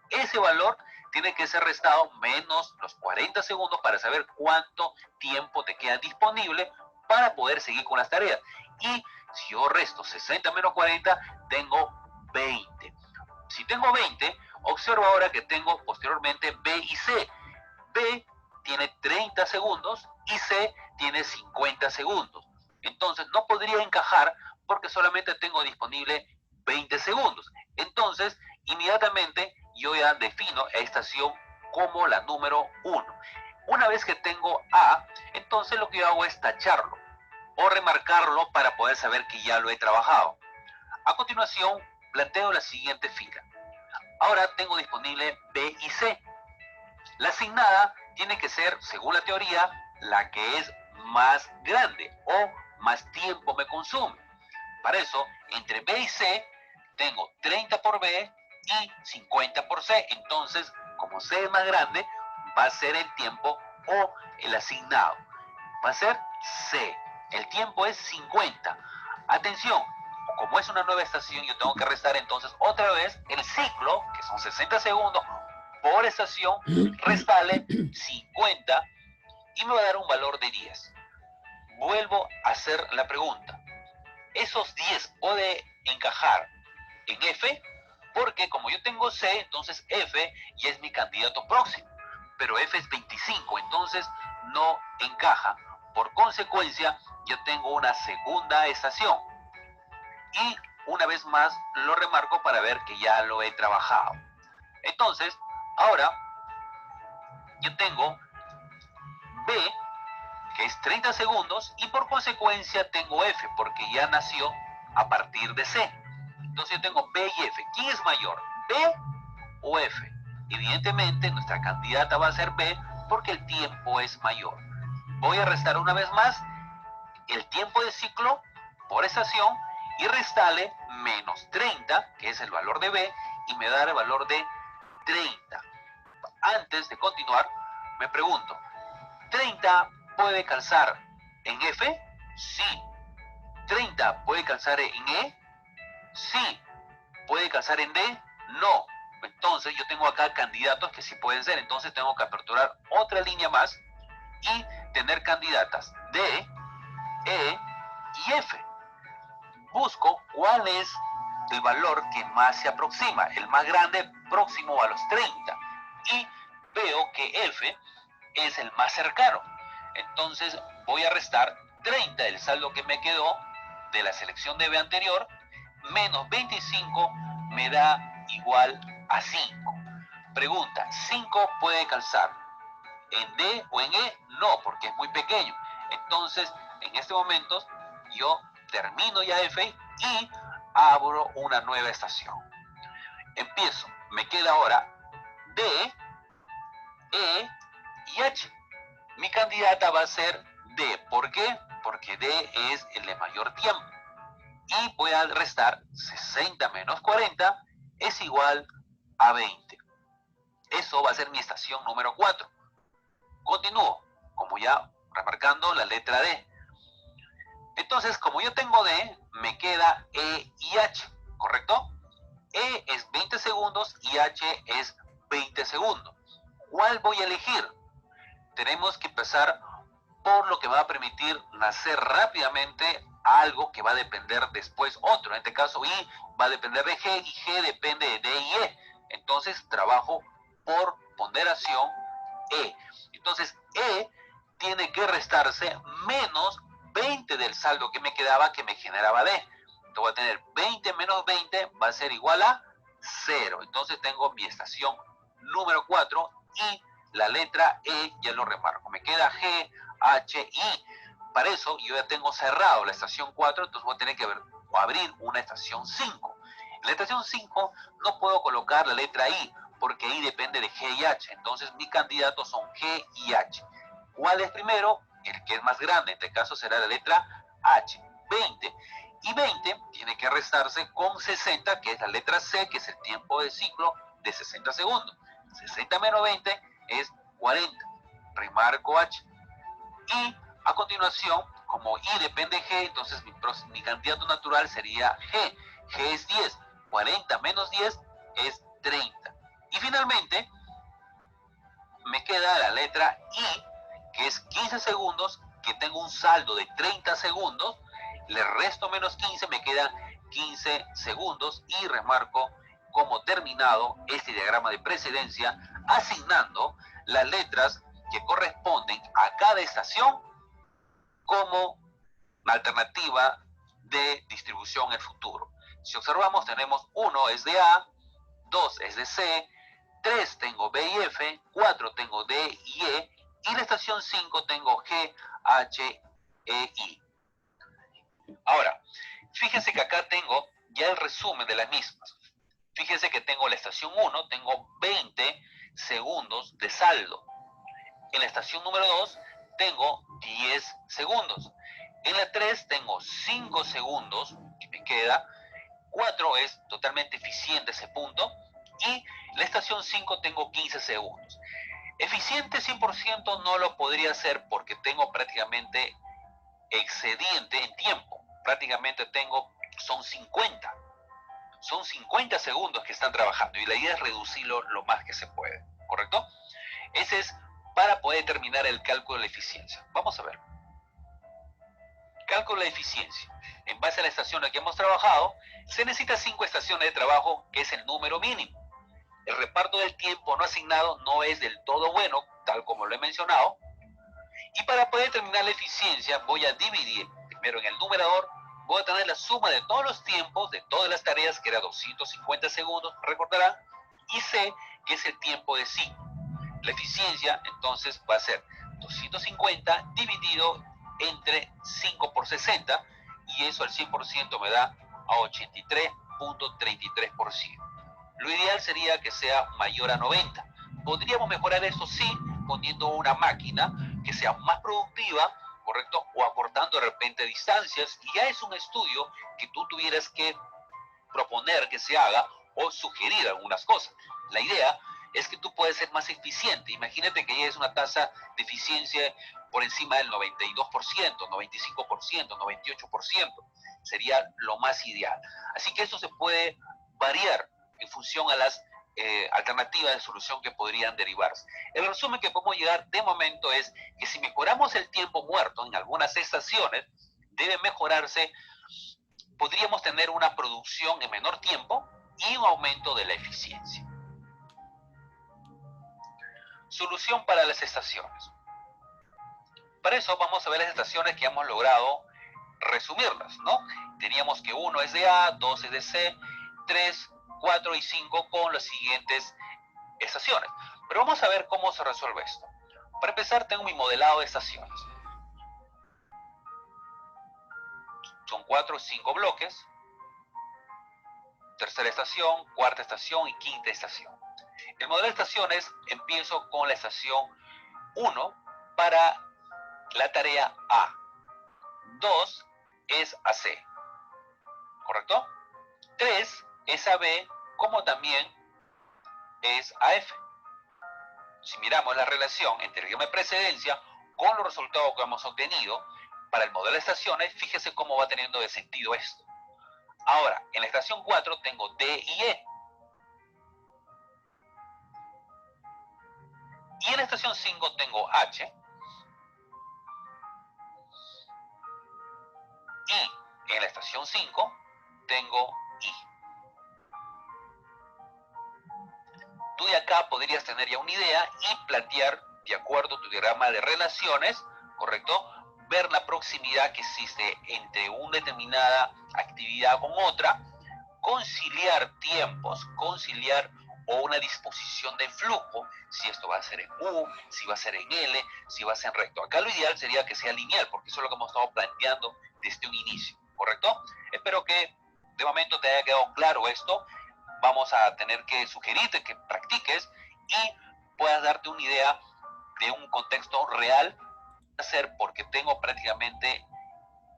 Ese valor tiene que ser restado menos los 40 segundos para saber cuánto tiempo te queda disponible para poder seguir con las tareas. Y si yo resto 60 menos 40, tengo 20. Si tengo 20, observo ahora que tengo posteriormente B y C. B tiene 30 segundos y C tiene 50 segundos. Entonces no podría encajar porque solamente tengo disponible 20 segundos. Entonces, inmediatamente yo ya defino a estación como la número 1. Una vez que tengo A, entonces lo que yo hago es tacharlo o remarcarlo para poder saber que ya lo he trabajado. A continuación, planteo la siguiente fila. Ahora tengo disponible B y C. La asignada tiene que ser, según la teoría, la que es más grande o más tiempo me consume. Para eso, entre B y C, tengo 30 por B y 50 por C. Entonces, como C es más grande, va a ser el tiempo o el asignado. Va a ser C. El tiempo es 50. Atención, como es una nueva estación, yo tengo que restar entonces otra vez el ciclo, que son 60 segundos por estación, restarle 50 y me va a dar un valor de 10. Vuelvo a hacer la pregunta. Esos 10 puede encajar en F, porque como yo tengo C, entonces F ya es mi candidato próximo, pero F es 25, entonces no encaja. Por consecuencia, yo tengo una segunda estación. Y una vez más lo remarco para ver que ya lo he trabajado. Entonces, ahora yo tengo B, que es 30 segundos, y por consecuencia tengo F, porque ya nació a partir de C. Entonces yo tengo B y F. ¿Quién es mayor, B o F? Evidentemente nuestra candidata va a ser B, porque el tiempo es mayor. Voy a restar una vez más el tiempo de ciclo por estación y restarle menos 30, que es el valor de B, y me da el valor de 30. Antes de continuar, me pregunto, ¿30 puede calzar en F? Sí. ¿30 puede calzar en E? Sí. ¿Puede calzar en D? No. Entonces yo tengo acá candidatos que sí pueden ser, entonces tengo que aperturar otra línea más y tener candidatas D, E y F. Busco cuál es el valor que más se aproxima, el más grande próximo a los 30. Y veo que F es el más cercano. Entonces voy a restar 30 del saldo que me quedó de la selección de B anterior, menos 25 me da igual a 5. Pregunta, ¿5 puede calzar en D o en E? No, porque es muy pequeño. Entonces, en este momento, yo termino ya F y abro una nueva estación. Empiezo. Me queda ahora D, E y H. Mi candidata va a ser D. ¿Por qué? Porque D es el de mayor tiempo. Y voy a restar 60 menos 40 es igual a 20. Eso va a ser mi estación número 4. Continúo, como ya remarcando la letra D. Entonces, como yo tengo D, me queda E y H, ¿correcto? E es 20 segundos y H es 20 segundos. ¿Cuál voy a elegir? Tenemos que empezar por lo que va a permitir nacer rápidamente algo que va a depender después otro. En este caso, I va a depender de G y G depende de D y E. Entonces, trabajo por ponderación E. Entonces, E tiene que restarse menos 20 del saldo que me quedaba, que me generaba D. Entonces, voy a tener 20 menos 20 va a ser igual a 0. Entonces, tengo mi estación número 4 y la letra E ya lo remarco. Me queda G, H, I. Para eso yo ya tengo cerrado la estación 4, entonces voy a tener que abrir una estación 5. En la estación 5 no puedo colocar la letra I, porque I depende de G y H. Entonces mis candidatos son G y H. ¿Cuál es primero? El que es más grande. En este caso será la letra H, 20. Y 20 tiene que restarse con 60, que es la letra C, que es el tiempo de ciclo de 60 segundos. 60 menos 20 es 40. Remarco H. Y a continuación, como I depende de G, entonces mi candidato natural sería G. G es 10. 40 menos 10 es 30. Y finalmente, me queda la letra I, que es 15 segundos, que tengo un saldo de 30 segundos. Le resto menos 15, me quedan 15 segundos y remarco como terminado este diagrama de precedencia, asignando las letras que corresponden a cada estación como alternativa de distribución en el futuro. Si observamos, tenemos 1 es de A, 2 es de C, 3 tengo B y F, 4 tengo D y E, y la estación 5 tengo G, H, E, I. Ahora, fíjense que acá tengo ya el resumen de las mismas. Fíjense que tengo la estación 1, tengo 20 segundos de saldo. En la estación número 2 tengo 10 segundos. En la 3 tengo 5 segundos que me queda. 4 es totalmente eficiente ese punto. Y la estación 5 tengo 15 segundos. Eficiente 100% no lo podría hacer porque tengo prácticamente excediente en tiempo. Prácticamente son 50. Son 50 segundos que están trabajando y la idea es reducirlo lo más que se puede, ¿correcto? Ese es para poder determinar el cálculo de la eficiencia. Vamos a ver. Cálculo de la eficiencia. En base a la estación en la que hemos trabajado, se necesita 5 estaciones de trabajo, que es el número mínimo. El reparto del tiempo no asignado no es del todo bueno, tal como lo he mencionado. Y para poder determinar la eficiencia, voy a dividir primero en el numerador. Voy a tener la suma de todos los tiempos, de todas las tareas, que era 250 segundos, recordarán, y C, que es el tiempo de ciclo. La eficiencia, entonces, va a ser 250 dividido entre 5 por 60, y eso al 100% me da a 83.33%. Lo ideal sería que sea mayor a 90. Podríamos mejorar eso, sí, poniendo una máquina que sea más productiva, ¿correcto? O acortando de repente distancias, y ya es un estudio que tú tuvieras que proponer que se haga o sugerir algunas cosas. La idea es que tú puedes ser más eficiente. Imagínate que ya es una tasa de eficiencia por encima del 92%, 95%, 98%. Sería lo más ideal. Así que eso se puede variar en función a las alternativas de solución que podrían derivarse. El resumen que podemos llegar de momento es que si mejoramos el tiempo muerto en algunas estaciones, debe mejorarse, podríamos tener una producción en menor tiempo y un aumento de la eficiencia. Solución para las estaciones. Para eso vamos a ver las estaciones que hemos logrado resumirlas, ¿no? Teníamos que 1 es de A, 2 es de C, 3, 4 y 5 con las siguientes estaciones. Pero vamos a ver cómo se resuelve esto. Para empezar, tengo mi modelado de estaciones. Son 4 o 5 bloques. Tercera estación, cuarta estación y quinta estación. El modelo de estaciones, empiezo con la estación 1 para la tarea A. 2 es a C, ¿correcto? 3 es a B, como también es a F. Si miramos la relación entre el diagrama de precedencia con los resultados que hemos obtenido para el modelo de estaciones, fíjese cómo va teniendo de sentido esto. Ahora, en la estación 4 tengo D y E. Y en la estación 5 tengo H. Y en la estación 5 tengo I. Tú de acá podrías tener ya una idea y plantear, de acuerdo a tu diagrama de relaciones, ¿correcto?, ver la proximidad que existe entre una determinada actividad con otra, conciliar tiempos, conciliar o una disposición de flujo, si esto va a ser en U, si va a ser en L, si va a ser en recto. Acá lo ideal sería que sea lineal, porque eso es lo que hemos estado planteando desde un inicio, ¿correcto? Espero que de momento te haya quedado claro esto. Vamos a tener que sugerirte que practiques y puedas darte una idea de un contexto real hacer, porque tengo prácticamente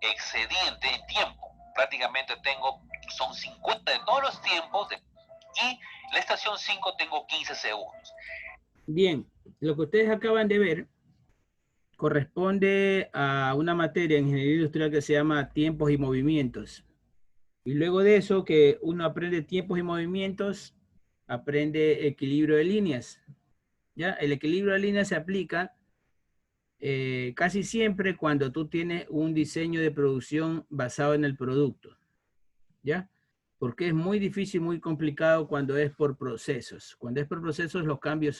excediente en tiempo. Prácticamente son 50 de todos los tiempos y la estación 5 tengo 15 segundos. Bien, lo que ustedes acaban de ver corresponde a una materia en ingeniería industrial que se llama tiempos y movimientos. Y luego de eso, que uno aprende tiempos y movimientos, aprende equilibrio de líneas. ¿Ya? El equilibrio de líneas se aplica casi siempre cuando tú tienes un diseño de producción basado en el producto. ¿Ya? Porque es muy difícil, muy complicado cuando es por procesos. Cuando es por procesos, los cambios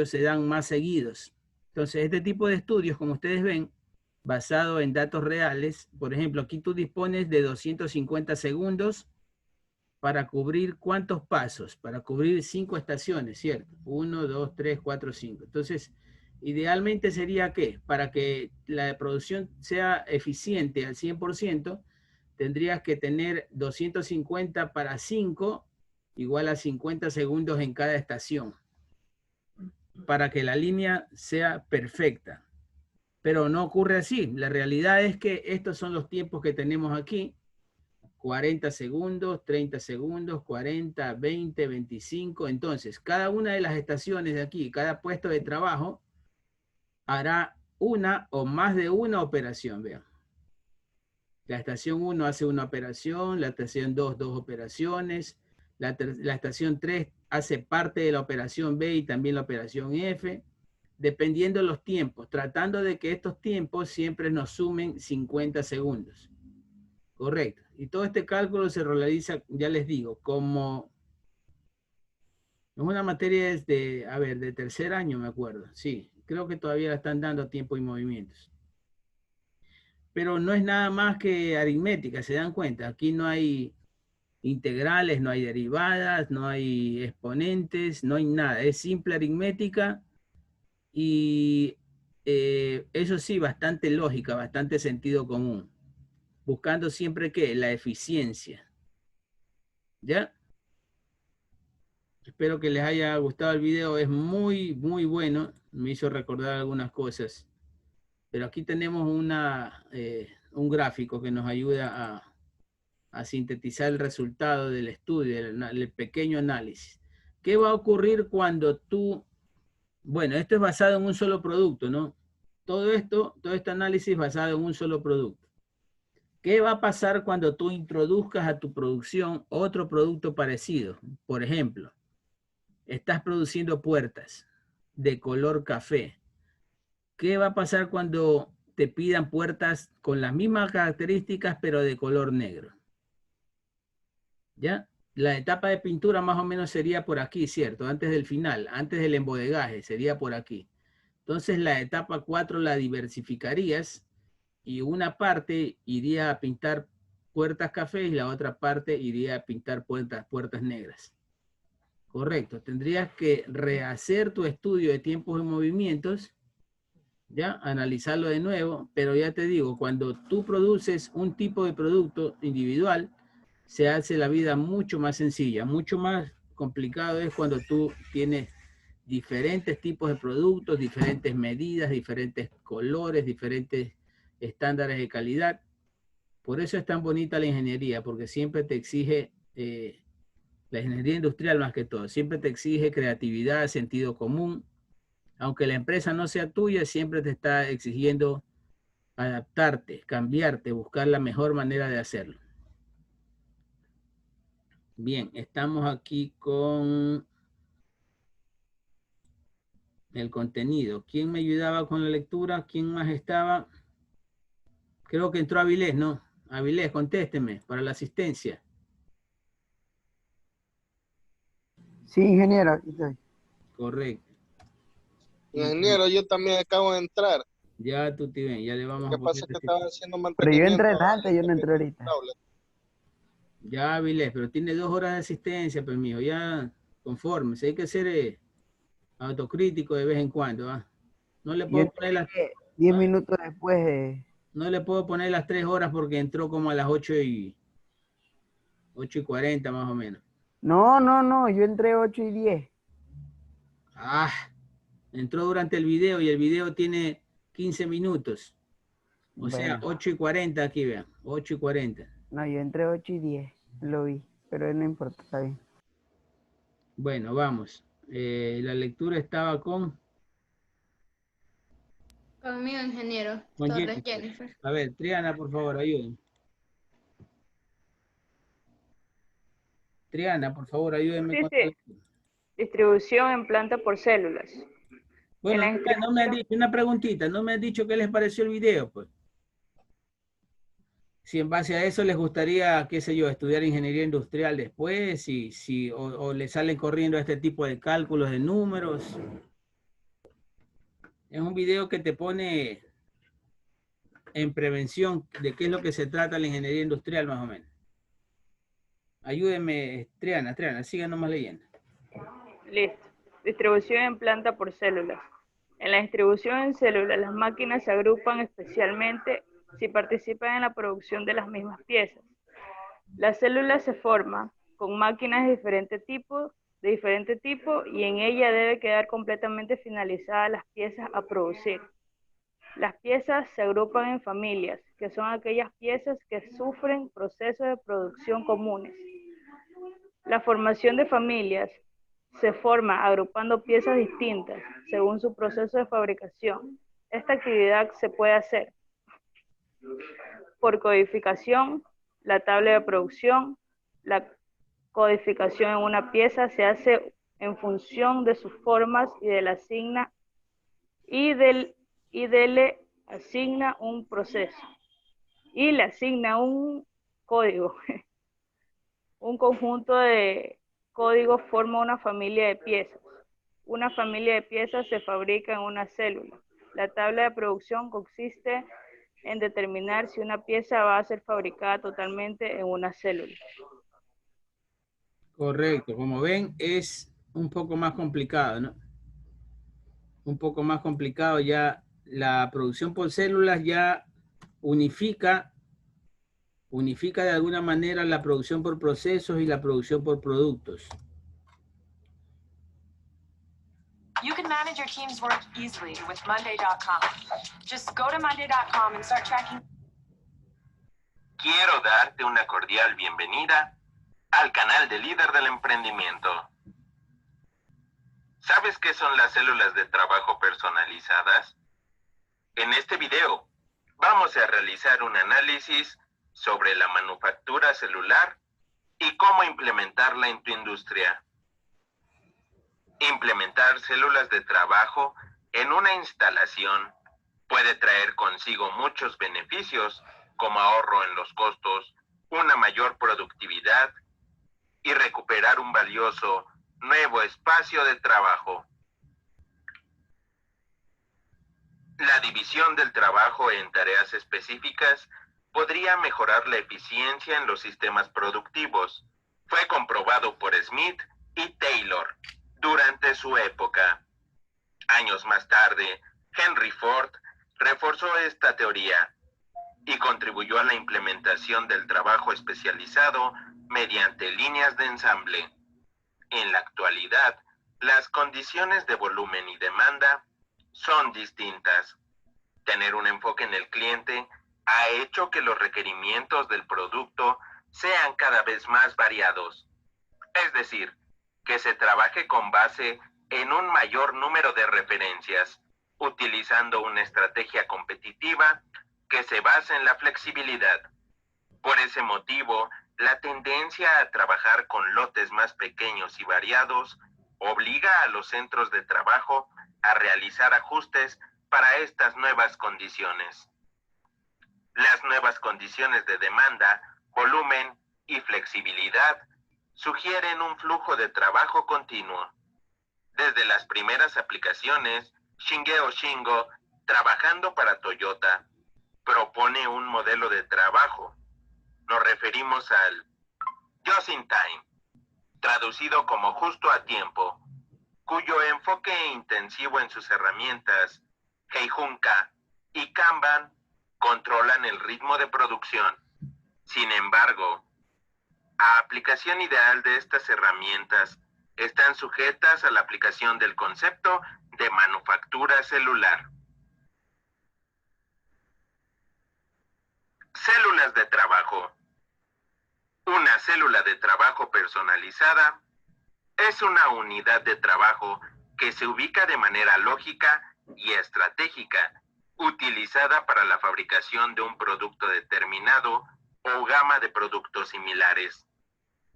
se dan más seguidos. Entonces, este tipo de estudios, como ustedes ven, basado en datos reales, por ejemplo, aquí tú dispones de 250 segundos para cubrir ¿cuántos pasos? Para cubrir 5 estaciones, ¿cierto? 1, 2, 3, 4, 5. Entonces, idealmente sería ¿qué? Para que la producción sea eficiente al 100%, tendrías que tener 250 para 5, igual a 50 segundos en cada estación, para que la línea sea perfecta. Pero no ocurre así. La realidad es que estos son los tiempos que tenemos aquí. 40 segundos, 30 segundos, 40, 20, 25. Entonces, cada una de las estaciones de aquí, cada puesto de trabajo, hará una o más de una operación. Vean. La estación 1 hace una operación, la estación 2, 2 operaciones, la estación 3 hace parte de la operación B y también la operación F, dependiendo de los tiempos, tratando de que estos tiempos siempre nos sumen 50 segundos. Correcto. Y todo este cálculo se realiza, ya les digo, como es una materia de tercer año, me acuerdo. Sí, creo que todavía la están dando tiempo y movimientos. Pero no es nada más que aritmética, ¿se dan cuenta? Aquí no hay integrales, no hay derivadas, no hay exponentes, no hay nada. Es simple aritmética y eso sí, bastante lógica, bastante sentido común. Buscando siempre, ¿qué? La eficiencia. ¿Ya? Espero que les haya gustado el video. Es muy, muy bueno. Me hizo recordar algunas cosas. Pero aquí tenemos un gráfico que nos ayuda a sintetizar el resultado del estudio, el pequeño análisis. ¿Qué va a ocurrir cuando tú... Bueno, esto es basado en un solo producto, ¿no? Todo este análisis basado en un solo producto. ¿Qué va a pasar cuando tú introduzcas a tu producción otro producto parecido? Por ejemplo, estás produciendo puertas de color café. ¿Qué va a pasar cuando te pidan puertas con las mismas características pero de color negro? ¿Ya? La etapa de pintura más o menos sería por aquí, ¿cierto? Antes del final, antes del embodegaje, sería por aquí. Entonces la etapa 4 la diversificarías y una parte iría a pintar puertas café y la otra parte iría a pintar puertas negras. Correcto. Tendrías que rehacer tu estudio de tiempos y movimientos, ¿ya? Analizarlo de nuevo, pero ya te digo, cuando tú produces un tipo de producto individual, se hace la vida mucho más sencilla. Mucho más complicado es cuando tú tienes diferentes tipos de productos, diferentes medidas, diferentes colores, diferentes estándares de calidad. Por eso es tan bonita la ingeniería, porque siempre te exige, la ingeniería industrial más que todo, siempre te exige creatividad, sentido común. Aunque la empresa no sea tuya, siempre te está exigiendo adaptarte, cambiarte, buscar la mejor manera de hacerlo. Bien, estamos aquí con el contenido. ¿Quién me ayudaba con la lectura? ¿Quién más estaba? Creo que entró Avilés, ¿no? Avilés, contésteme para la asistencia. Sí, ingeniero, aquí estoy. Correcto. Ingeniero, yo también acabo de entrar. Ya tú te ven, ya le vamos ¿Qué a pasa? poner. Que estaban haciendo Pero yo mantenimiento. entré antes, yo no entré ahorita. Ya, Avilés, pero tiene 2 horas de asistencia, pues, mijo, ya conforme. Hay que ser autocrítico de vez en cuando, ¿ah? No le Yo puedo entré poner las 10 minutos después. No le puedo poner las 3 horas porque entró como a las 8:40 más o menos. No, yo entré 8:10. Ah, entró durante el video y el video tiene 15 minutos. O sea, Bueno. 8:40 aquí, vean, 8:40. No, yo entré 8:10, lo vi, pero no importa, está bien. Bueno, vamos. La lectura estaba con Conmigo, ingeniero. Con Torres Jennifer. Jennifer. A ver, Triana, por favor, ayúdenme. Triana, por favor, ayúdenme con la lectura. Distribución en planta por células. Bueno, En la no me han dicho una preguntita, no me han dicho qué les pareció el video, pues. Si en base a eso les gustaría, qué sé yo, estudiar ingeniería industrial después, o le salen corriendo este tipo de cálculos de números. Es un video que te pone en prevención de qué es lo que se trata la ingeniería industrial, más o menos. Ayúdeme, Triana, sigan nomás leyendo. Listo. Distribución en planta por células. En la distribución en células, las máquinas se agrupan especialmente si participan en la producción de las mismas piezas. La célula se forma con máquinas de diferente tipo y en ella debe quedar completamente finalizadas las piezas a producir. Las piezas se agrupan en familias, que son aquellas piezas que sufren procesos de producción comunes. La formación de familias se forma agrupando piezas distintas según su proceso de fabricación. Esta actividad se puede hacer por codificación, la tabla de producción. La codificación en una pieza se hace en función de sus formas y le asigna un proceso y le asigna un código. Un conjunto de códigos forma una familia de piezas. Una familia de piezas se fabrica en una célula. La tabla de producción consiste en determinar si una pieza va a ser fabricada totalmente en una célula. Correcto, como ven es un poco más complicado, ¿no? Un poco más complicado ya. La producción por células ya unifica de alguna manera la producción por procesos y la producción por productos. You can manage your team's work easily with Monday.com. Just go to Monday.com and start tracking. Quiero darte una cordial bienvenida al canal de Líder del Emprendimiento. ¿Sabes qué son las células de trabajo personalizadas? En este video vamos a realizar un análisis sobre la manufactura celular y cómo implementarla en tu industria. Implementar células de trabajo en una instalación puede traer consigo muchos beneficios como ahorro en los costos, una mayor productividad y recuperar un valioso nuevo espacio de trabajo. La división del trabajo en tareas específicas podría mejorar la eficiencia en los sistemas productivos. Fue comprobado por Smith y Taylor durante su época. Años más tarde, Henry Ford reforzó esta teoría y contribuyó a la implementación del trabajo especializado mediante líneas de ensamble. En la actualidad, las condiciones de volumen y demanda son distintas. Tener un enfoque en el cliente ha hecho que los requerimientos del producto sean cada vez más variados. Es decir, que se trabaje con base en un mayor número de referencias, utilizando una estrategia competitiva que se basa en la flexibilidad. Por ese motivo, La tendencia a trabajar con lotes más pequeños y variados obliga a los centros de trabajo a realizar ajustes para estas nuevas condiciones. Las nuevas condiciones de demanda, volumen y flexibilidad sugieren un flujo de trabajo continuo. Desde las primeras aplicaciones, Shingeo Shingo, trabajando para Toyota, propone un modelo de trabajo. Nos referimos al Just in Time, traducido como justo a tiempo, cuyo enfoque intensivo en sus herramientas, Heijunka y Kanban, controlan el ritmo de producción. Sin embargo, la aplicación ideal de estas herramientas están sujetas a la aplicación del concepto de manufactura celular. Células de trabajo. Una célula de trabajo personalizada es una unidad de trabajo que se ubica de manera lógica y estratégica, utilizada para la fabricación de un producto determinado o gama de productos similares.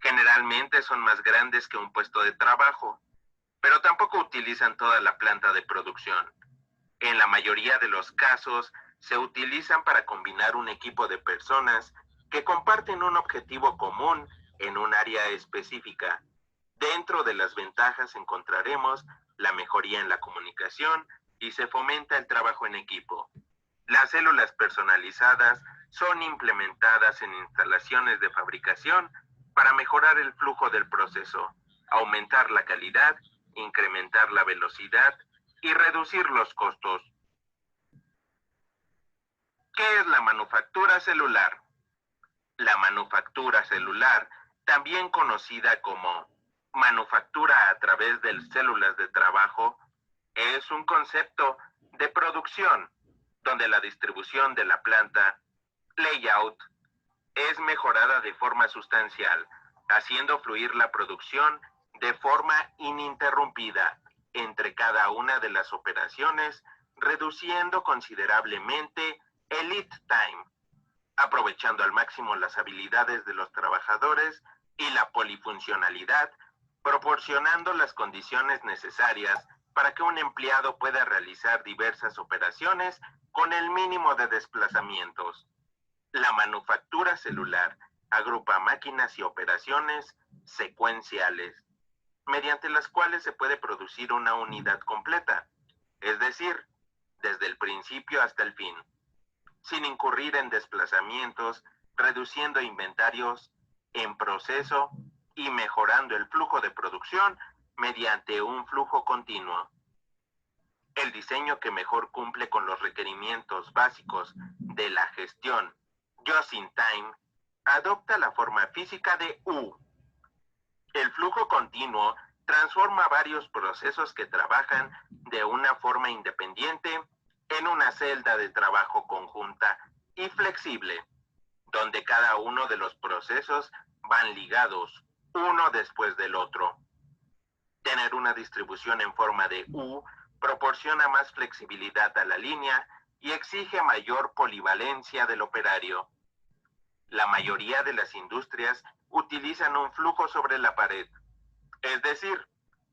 Generalmente son más grandes que un puesto de trabajo, pero tampoco utilizan toda la planta de producción. En la mayoría de los casos, se utilizan para combinar un equipo de personas que comparten un objetivo común en un área específica. Dentro de las ventajas encontraremos la mejoría en la comunicación y se fomenta el trabajo en equipo. Las células personalizadas son implementadas en instalaciones de fabricación para mejorar el flujo del proceso, aumentar la calidad, incrementar la velocidad y reducir los costos. ¿Qué es la manufactura celular? La manufactura celular, también conocida como manufactura a través de células de trabajo, es un concepto de producción donde la distribución de la planta, layout, es mejorada de forma sustancial, haciendo fluir la producción de forma ininterrumpida entre cada una de las operaciones, reduciendo considerablemente el lead time, aprovechando al máximo las habilidades de los trabajadores y la polifuncionalidad, proporcionando las condiciones necesarias para que un empleado pueda realizar diversas operaciones con el mínimo de desplazamientos. La manufactura celular agrupa máquinas y operaciones secuenciales, mediante las cuales se puede producir una unidad completa, es decir, desde el principio hasta el fin, sin incurrir en desplazamientos, reduciendo inventarios en proceso y mejorando el flujo de producción mediante un flujo continuo. El diseño que mejor cumple con los requerimientos básicos de la gestión Just in Time adopta la forma física de U. El flujo continuo transforma varios procesos que trabajan de una forma independiente en una celda de trabajo conjunta y flexible, donde cada uno de los procesos van ligados uno después del otro. Tener una distribución en forma de U proporciona más flexibilidad a la línea y exige mayor polivalencia del operario. La mayoría de las industrias utilizan un flujo sobre la pared, es decir,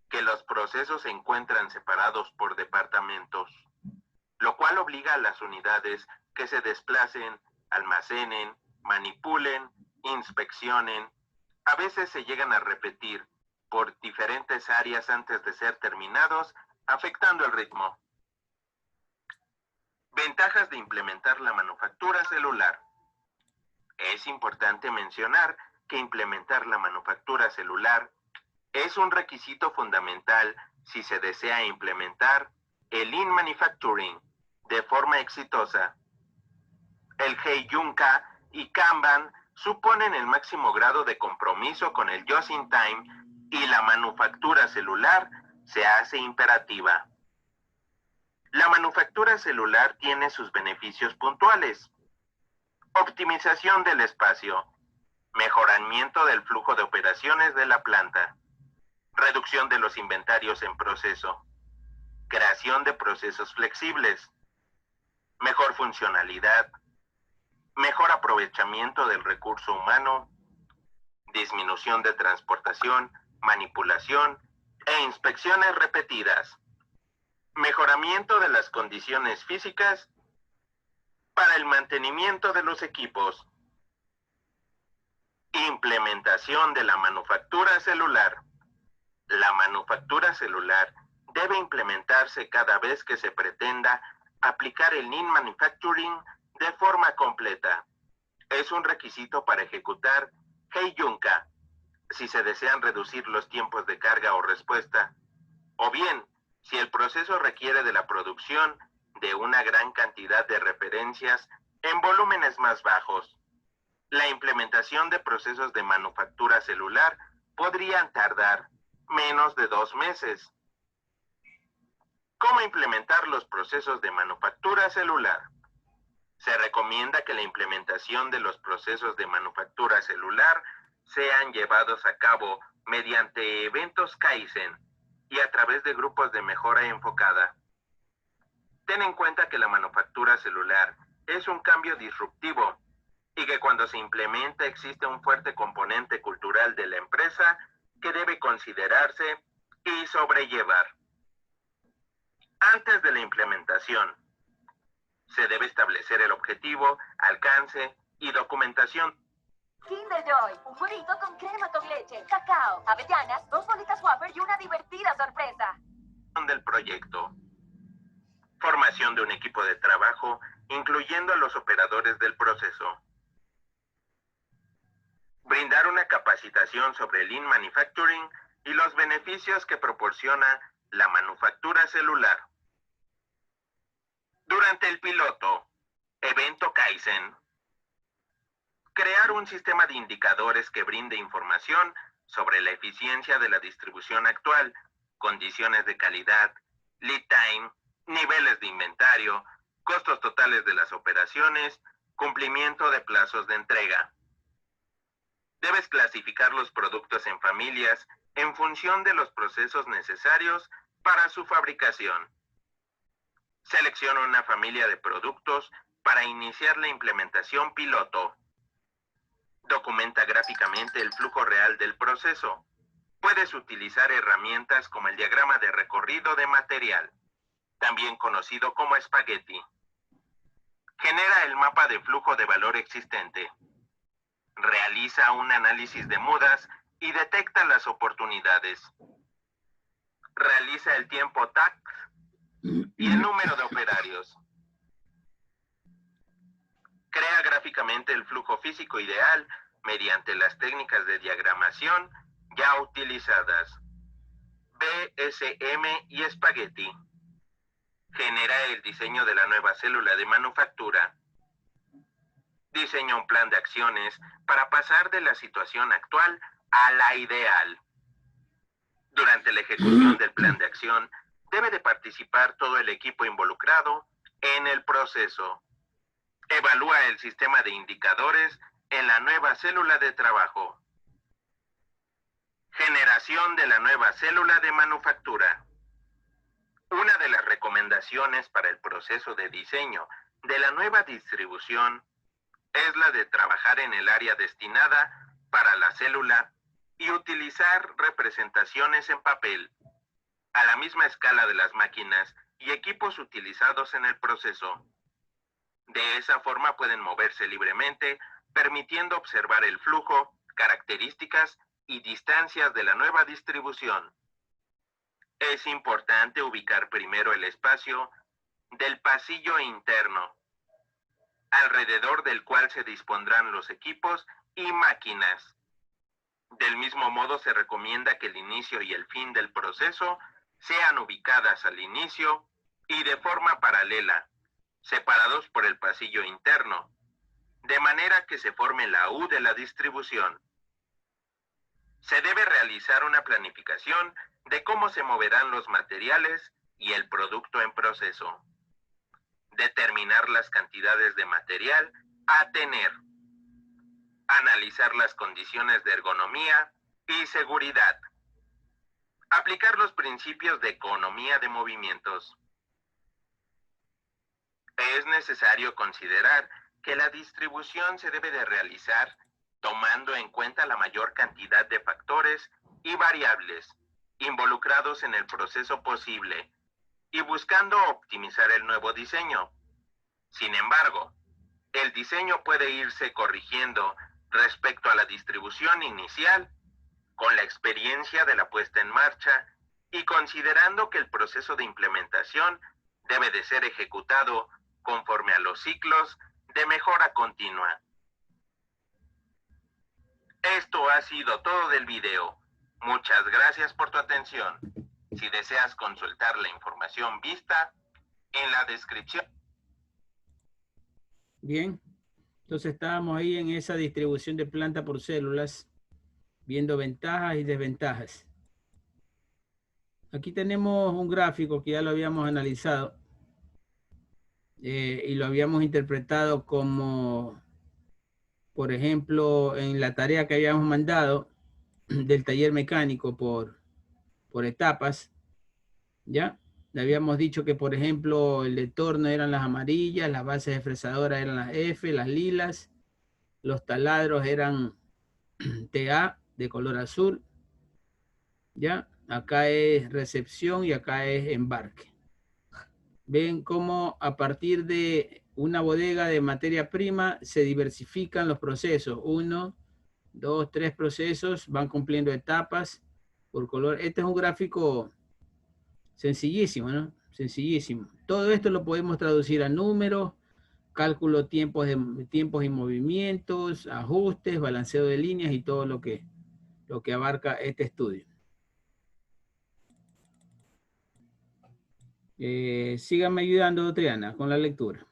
que los procesos se encuentran separados por departamentos, lo cual obliga a las unidades que se desplacen, almacenen, manipulen, inspeccionen. A veces se llegan a repetir por diferentes áreas antes de ser terminados, afectando el ritmo. Ventajas de implementar la manufactura celular. Es importante mencionar que implementar la manufactura celular es un requisito fundamental si se desea implementar el Lean Manufacturing de forma exitosa. El Heijunka y Kanban suponen el máximo grado de compromiso con el Just in Time y la manufactura celular se hace imperativa. La manufactura celular tiene sus beneficios puntuales. Optimización del espacio, mejoramiento del flujo de operaciones de la planta, reducción de los inventarios en proceso, creación de procesos flexibles, mejor funcionalidad, mejor aprovechamiento del recurso humano disminución de transportación, manipulación e inspecciones repetidas, mejoramiento de las condiciones físicas para el mantenimiento de los equipos, implementación de la manufactura celular. La manufactura celular debe implementarse cada vez que se pretenda aplicar el Lean Manufacturing de forma completa. Es un requisito para ejecutar Heijunka, si se desean reducir los tiempos de carga o respuesta, o bien, si el proceso requiere de la producción de una gran cantidad de referencias en volúmenes más bajos. La implementación de procesos de manufactura celular podrían tardar menos de 2 meses. ¿Cómo implementar los procesos de manufactura celular? Se recomienda que la implementación de los procesos de manufactura celular sean llevados a cabo mediante eventos Kaizen y a través de grupos de mejora enfocada. Ten en cuenta que la manufactura celular es un cambio disruptivo y que cuando se implementa existe un fuerte componente cultural de la empresa que debe considerarse y sobrellevar. Antes de la implementación, se debe establecer el objetivo, alcance y documentación Kinder Joy, un jueguito con crema con leche, cacao, avellanas, 2 bolitas Whopper y una divertida sorpresa. Del proyecto. Formación de un equipo de trabajo, incluyendo a los operadores del proceso. Brindar una capacitación sobre Lean Manufacturing y los beneficios que proporciona la manufactura celular. Durante el piloto, evento Kaizen, crear un sistema de indicadores que brinde información sobre la eficiencia de la distribución actual, condiciones de calidad, lead time, niveles de inventario, costos totales de las operaciones, cumplimiento de plazos de entrega. Debes clasificar los productos en familias en función de los procesos necesarios para su fabricación. Selecciona una familia de productos para iniciar la implementación piloto. Documenta gráficamente el flujo real del proceso. Puedes utilizar herramientas como el diagrama de recorrido de material, también conocido como espagueti. Genera el mapa de flujo de valor existente. Realiza un análisis de mudas y detecta las oportunidades. Realiza el tiempo TAC y el número de operarios. Crea gráficamente el flujo físico ideal mediante las técnicas de diagramación ya utilizadas. BSM y espagueti. Genera el diseño de la nueva célula de manufactura. Diseña un plan de acciones para pasar de la situación actual a la ideal. Durante la ejecución del plan de acción, debe de participar todo el equipo involucrado en el proceso. Evalúa el sistema de indicadores en la nueva célula de trabajo. Generación de la nueva célula de manufactura. Una de las recomendaciones para el proceso de diseño de la nueva distribución es la de trabajar en el área destinada para la célula y utilizar representaciones en papel, a la misma escala de las máquinas y equipos utilizados en el proceso. De esa forma pueden moverse libremente, permitiendo observar el flujo, características y distancias de la nueva distribución. Es importante ubicar primero el espacio del pasillo interno, alrededor del cual se dispondrán los equipos y máquinas. Del mismo modo, se recomienda que el inicio y el fin del proceso sean ubicadas al inicio y de forma paralela, separados por el pasillo interno, de manera que se forme la U de la distribución. Se debe realizar una planificación de cómo se moverán los materiales y el producto en proceso. Determinar las cantidades de material a tener. Analizar las condiciones de ergonomía y seguridad. Aplicar los principios de economía de movimientos. Es necesario considerar que la distribución se debe de realizar tomando en cuenta la mayor cantidad de factores y variables involucrados en el proceso posible y buscando optimizar el nuevo diseño. Sin embargo, el diseño puede irse corrigiendo respecto a la distribución inicial, con la experiencia de la puesta en marcha y considerando que el proceso de implementación debe de ser ejecutado conforme a los ciclos de mejora continua. Esto ha sido todo del video. Muchas gracias por tu atención. Si deseas consultar la información vista en la descripción. Bien, entonces estábamos ahí en esa distribución de planta por células, viendo ventajas y desventajas. Aquí tenemos un gráfico que ya lo habíamos analizado y lo habíamos interpretado como, por ejemplo, en la tarea que habíamos mandado del taller mecánico por etapas, ¿ya? Le habíamos dicho que, por ejemplo, el de torno eran las amarillas, las bases de fresadora eran las F, las lilas, los taladros eran TA de color azul, ¿ya? Acá es recepción y acá es embarque. Ven cómo a partir de una bodega de materia prima se diversifican los procesos. 1, 2, 3 procesos, van cumpliendo etapas por color. Este es un gráfico sencillísimo, ¿no? Sencillísimo. Todo esto lo podemos traducir a números, cálculo tiempos y movimientos, ajustes, balanceo de líneas y todo lo que abarca este estudio. Síganme ayudando, Triana, con la lectura.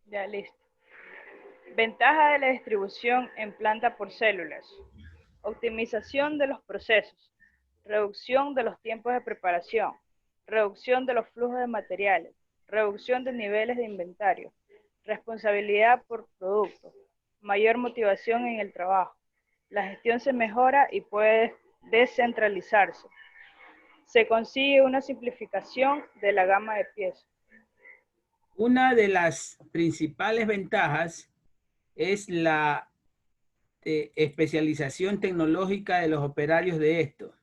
Ya, listo. Ventaja de la distribución en planta por células. Optimización de los procesos. Reducción de los tiempos de preparación. Reducción de los flujos de materiales. Reducción de niveles de inventario. Responsabilidad por producto. Mayor motivación en el trabajo. La gestión se mejora y puede descentralizarse. Se consigue una simplificación de la gama de piezas. Una de las principales ventajas es la especialización tecnológica de los operarios de esto.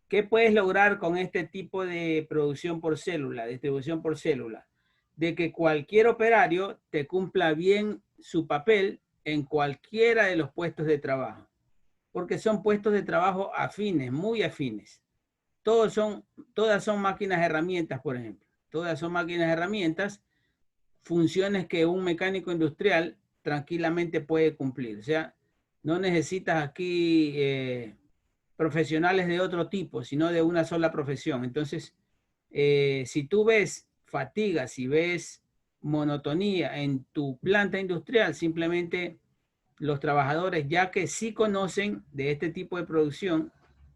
¿Qué puedes lograr con este tipo de producción por célula, distribución por célula? De que cualquier operario te cumpla bien su papel en cualquiera de los puestos de trabajo. Porque son puestos de trabajo afines, muy afines. Todas son máquinas herramientas, por ejemplo. Todas son máquinas herramientas, funciones que un mecánico industrial tranquilamente puede cumplir. O sea, no necesitas aquí profesionales de otro tipo, sino de una sola profesión. Entonces, si tú ves fatiga, si ves monotonía en tu planta industrial, simplemente los trabajadores, ya que sí conocen de este tipo de producción,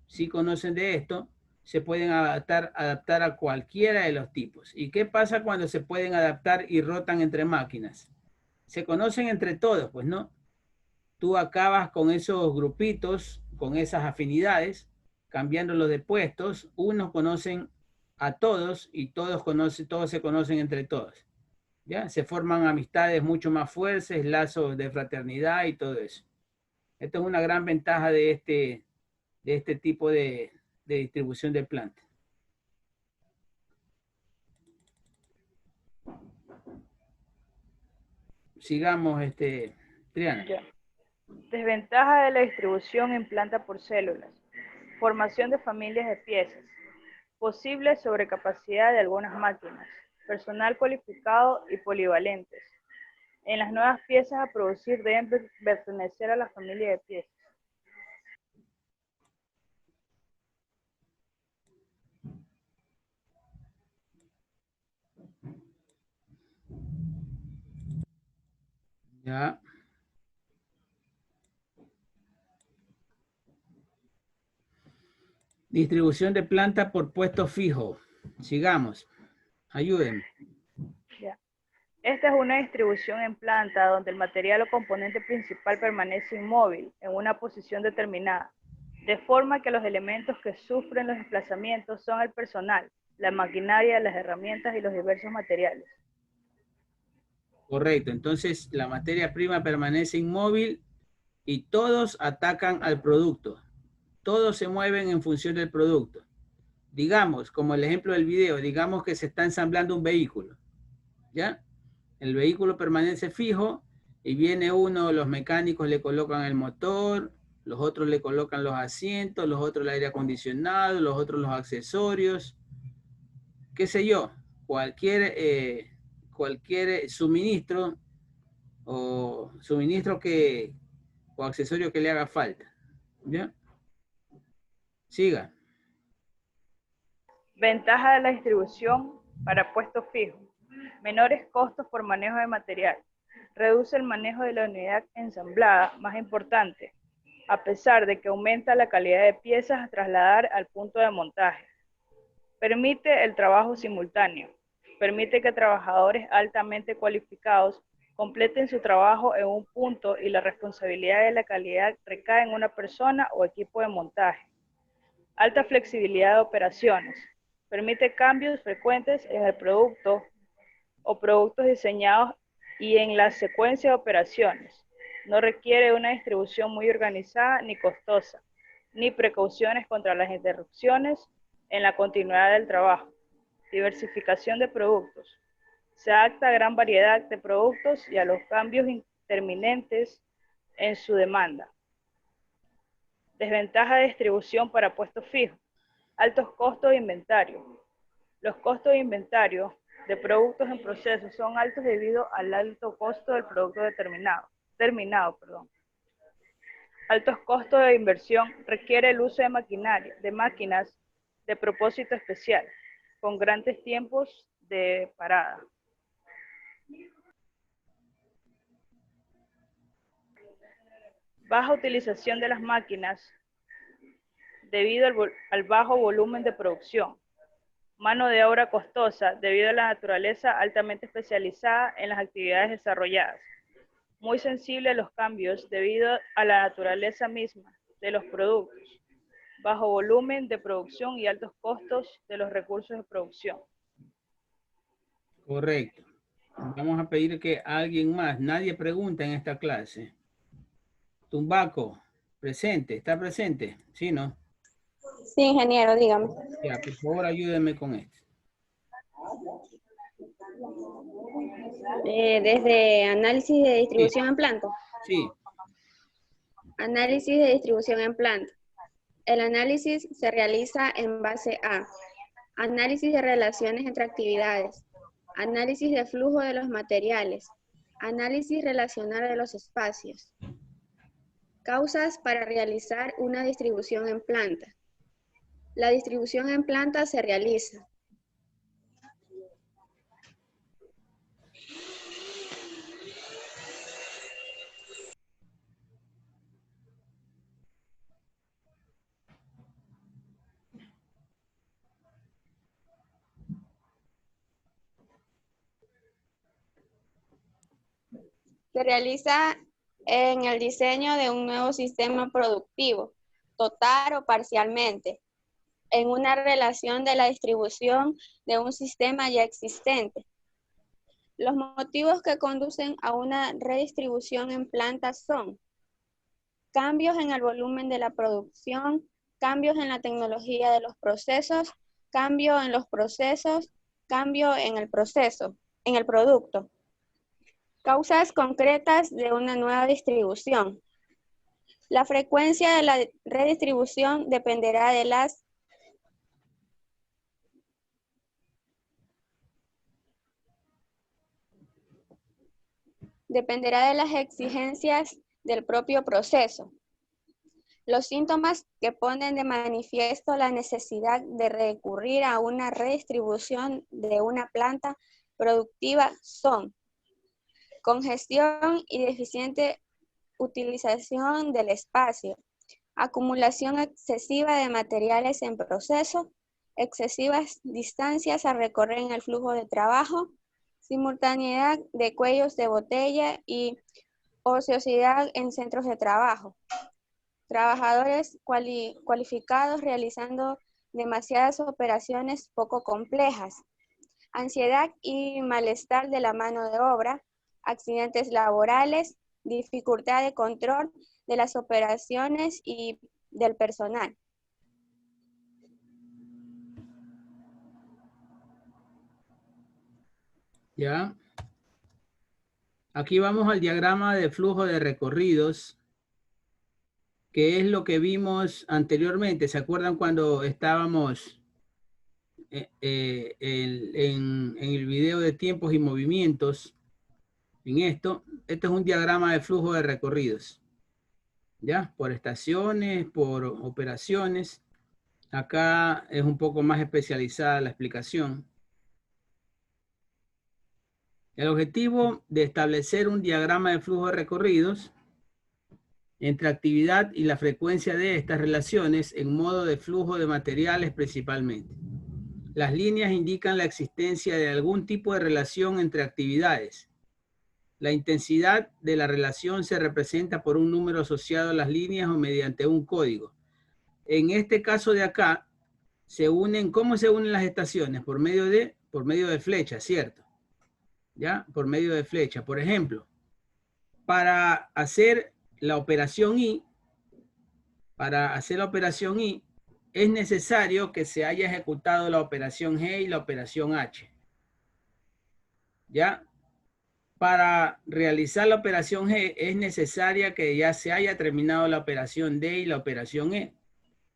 sí conocen de esto, se pueden adaptar a cualquiera de los tipos. ¿Y qué pasa cuando se pueden adaptar y rotan entre máquinas? Se conocen entre todos, pues no. Tú acabas con esos grupitos, con esas afinidades, cambiándolos de puestos. Unos conocen a todos y todos se conocen entre todos. ¿Ya? Se forman amistades mucho más fuertes, lazos de fraternidad y todo eso. Esto es una gran ventaja de este tipo de distribución de planta. Sigamos, Triana. Ya. Desventaja de la distribución en planta por células. Formación de familias de piezas. Posible sobrecapacidad de algunas máquinas. Personal cualificado y polivalentes. En las nuevas piezas a producir deben pertenecer a la familia de piezas. Ya. Distribución de planta por puesto fijo. Sigamos. Ayúdenme. Ya. Esta es una distribución en planta donde el material o componente principal permanece inmóvil en una posición determinada, de forma que los elementos que sufren los desplazamientos son el personal, la maquinaria, las herramientas y los diversos materiales. Correcto. Entonces, la materia prima permanece inmóvil y todos atacan al producto. Todos se mueven en función del producto. Digamos, como el ejemplo del video, digamos que se está ensamblando un vehículo. ¿Ya? El vehículo permanece fijo y viene uno, los mecánicos le colocan el motor, los otros le colocan los asientos, los otros el aire acondicionado, los otros los accesorios, qué sé yo, cualquier suministro o accesorio que le haga falta. ¿Ya? Siga. Ventaja de la distribución para puestos fijos. Menores costos por manejo de material. Reduce el manejo de la unidad ensamblada, más importante, a pesar de que aumenta la calidad de piezas a trasladar al punto de montaje. Permite el trabajo simultáneo. Permite que trabajadores altamente cualificados completen su trabajo en un punto y la responsabilidad de la calidad recae en una persona o equipo de montaje. Alta flexibilidad de operaciones. Permite cambios frecuentes en el producto o productos diseñados y en la secuencia de operaciones. No requiere una distribución muy organizada ni costosa, ni precauciones contra las interrupciones en la continuidad del trabajo. Diversificación de productos. Se adapta a gran variedad de productos y a los cambios interminentes en su demanda. Desventaja de distribución para puestos fijos. Altos costos de inventario. Los costos de inventario de productos en proceso son altos debido al alto costo del producto terminado. Altos costos de inversión requiere el uso de máquinas de propósito especial, con grandes tiempos de parada. Baja utilización de las máquinas debido al bajo volumen de producción. Mano de obra costosa debido a la naturaleza altamente especializada en las actividades desarrolladas. Muy sensible a los cambios debido a la naturaleza misma de los productos. Bajo volumen de producción y altos costos de los recursos de producción. Correcto. Vamos a pedir que alguien más, nadie pregunta en esta clase. Tumbaco, presente, ¿está presente? ¿Sí, no? Sí, ingeniero, dígame. Ya, por favor, ayúdeme con esto. Desde análisis de distribución en planta. Sí. Análisis de distribución en planta. El análisis se realiza en base a análisis de relaciones entre actividades, análisis de flujo de los materiales, análisis relacional de los espacios. Causas para realizar una distribución en planta. La distribución en planta se realiza en el diseño de un nuevo sistema productivo, total o parcialmente, en una relación de la distribución de un sistema ya existente. Los motivos que conducen a una redistribución en planta son cambios en el volumen de la producción, cambios en la tecnología de los procesos, cambio en los procesos, cambio en el producto. Causas concretas de una nueva distribución. La frecuencia de la redistribución dependerá de las exigencias del propio proceso. Los síntomas que ponen de manifiesto la necesidad de recurrir a una redistribución de una planta productiva son congestión y deficiente utilización del espacio, acumulación excesiva de materiales en proceso, excesivas distancias a recorrer en el flujo de trabajo, simultaneidad de cuellos de botella y ociosidad en centros de trabajo. Trabajadores cualificados realizando demasiadas operaciones poco complejas. Ansiedad y malestar de la mano de obra. accidentes laborales, dificultad de control de las operaciones y del personal. Ya. Aquí vamos al diagrama de flujo de recorridos, que es lo que vimos anteriormente. ¿Se acuerdan cuando estábamos en el video de tiempos y movimientos? En esto, este es un diagrama de flujo de recorridos. ¿Ya? Por estaciones, por operaciones. Acá es un poco más especializada la explicación. El objetivo de establecer un diagrama de flujo de recorridos entre actividad y la frecuencia de estas relaciones en modo de flujo de materiales principalmente. Las líneas indican la existencia de algún tipo de relación entre actividades. La intensidad de la relación se representa por un número asociado a las líneas o mediante un código. En este caso de acá, ¿cómo se unen las estaciones? Por medio de flechas, ¿cierto? ¿Ya? Por medio de flechas. Por ejemplo, para hacer la operación I, es necesario que se haya ejecutado la operación G y la operación H. ¿Ya? Para realizar la operación G es necesaria que ya se haya terminado la operación D y la operación E.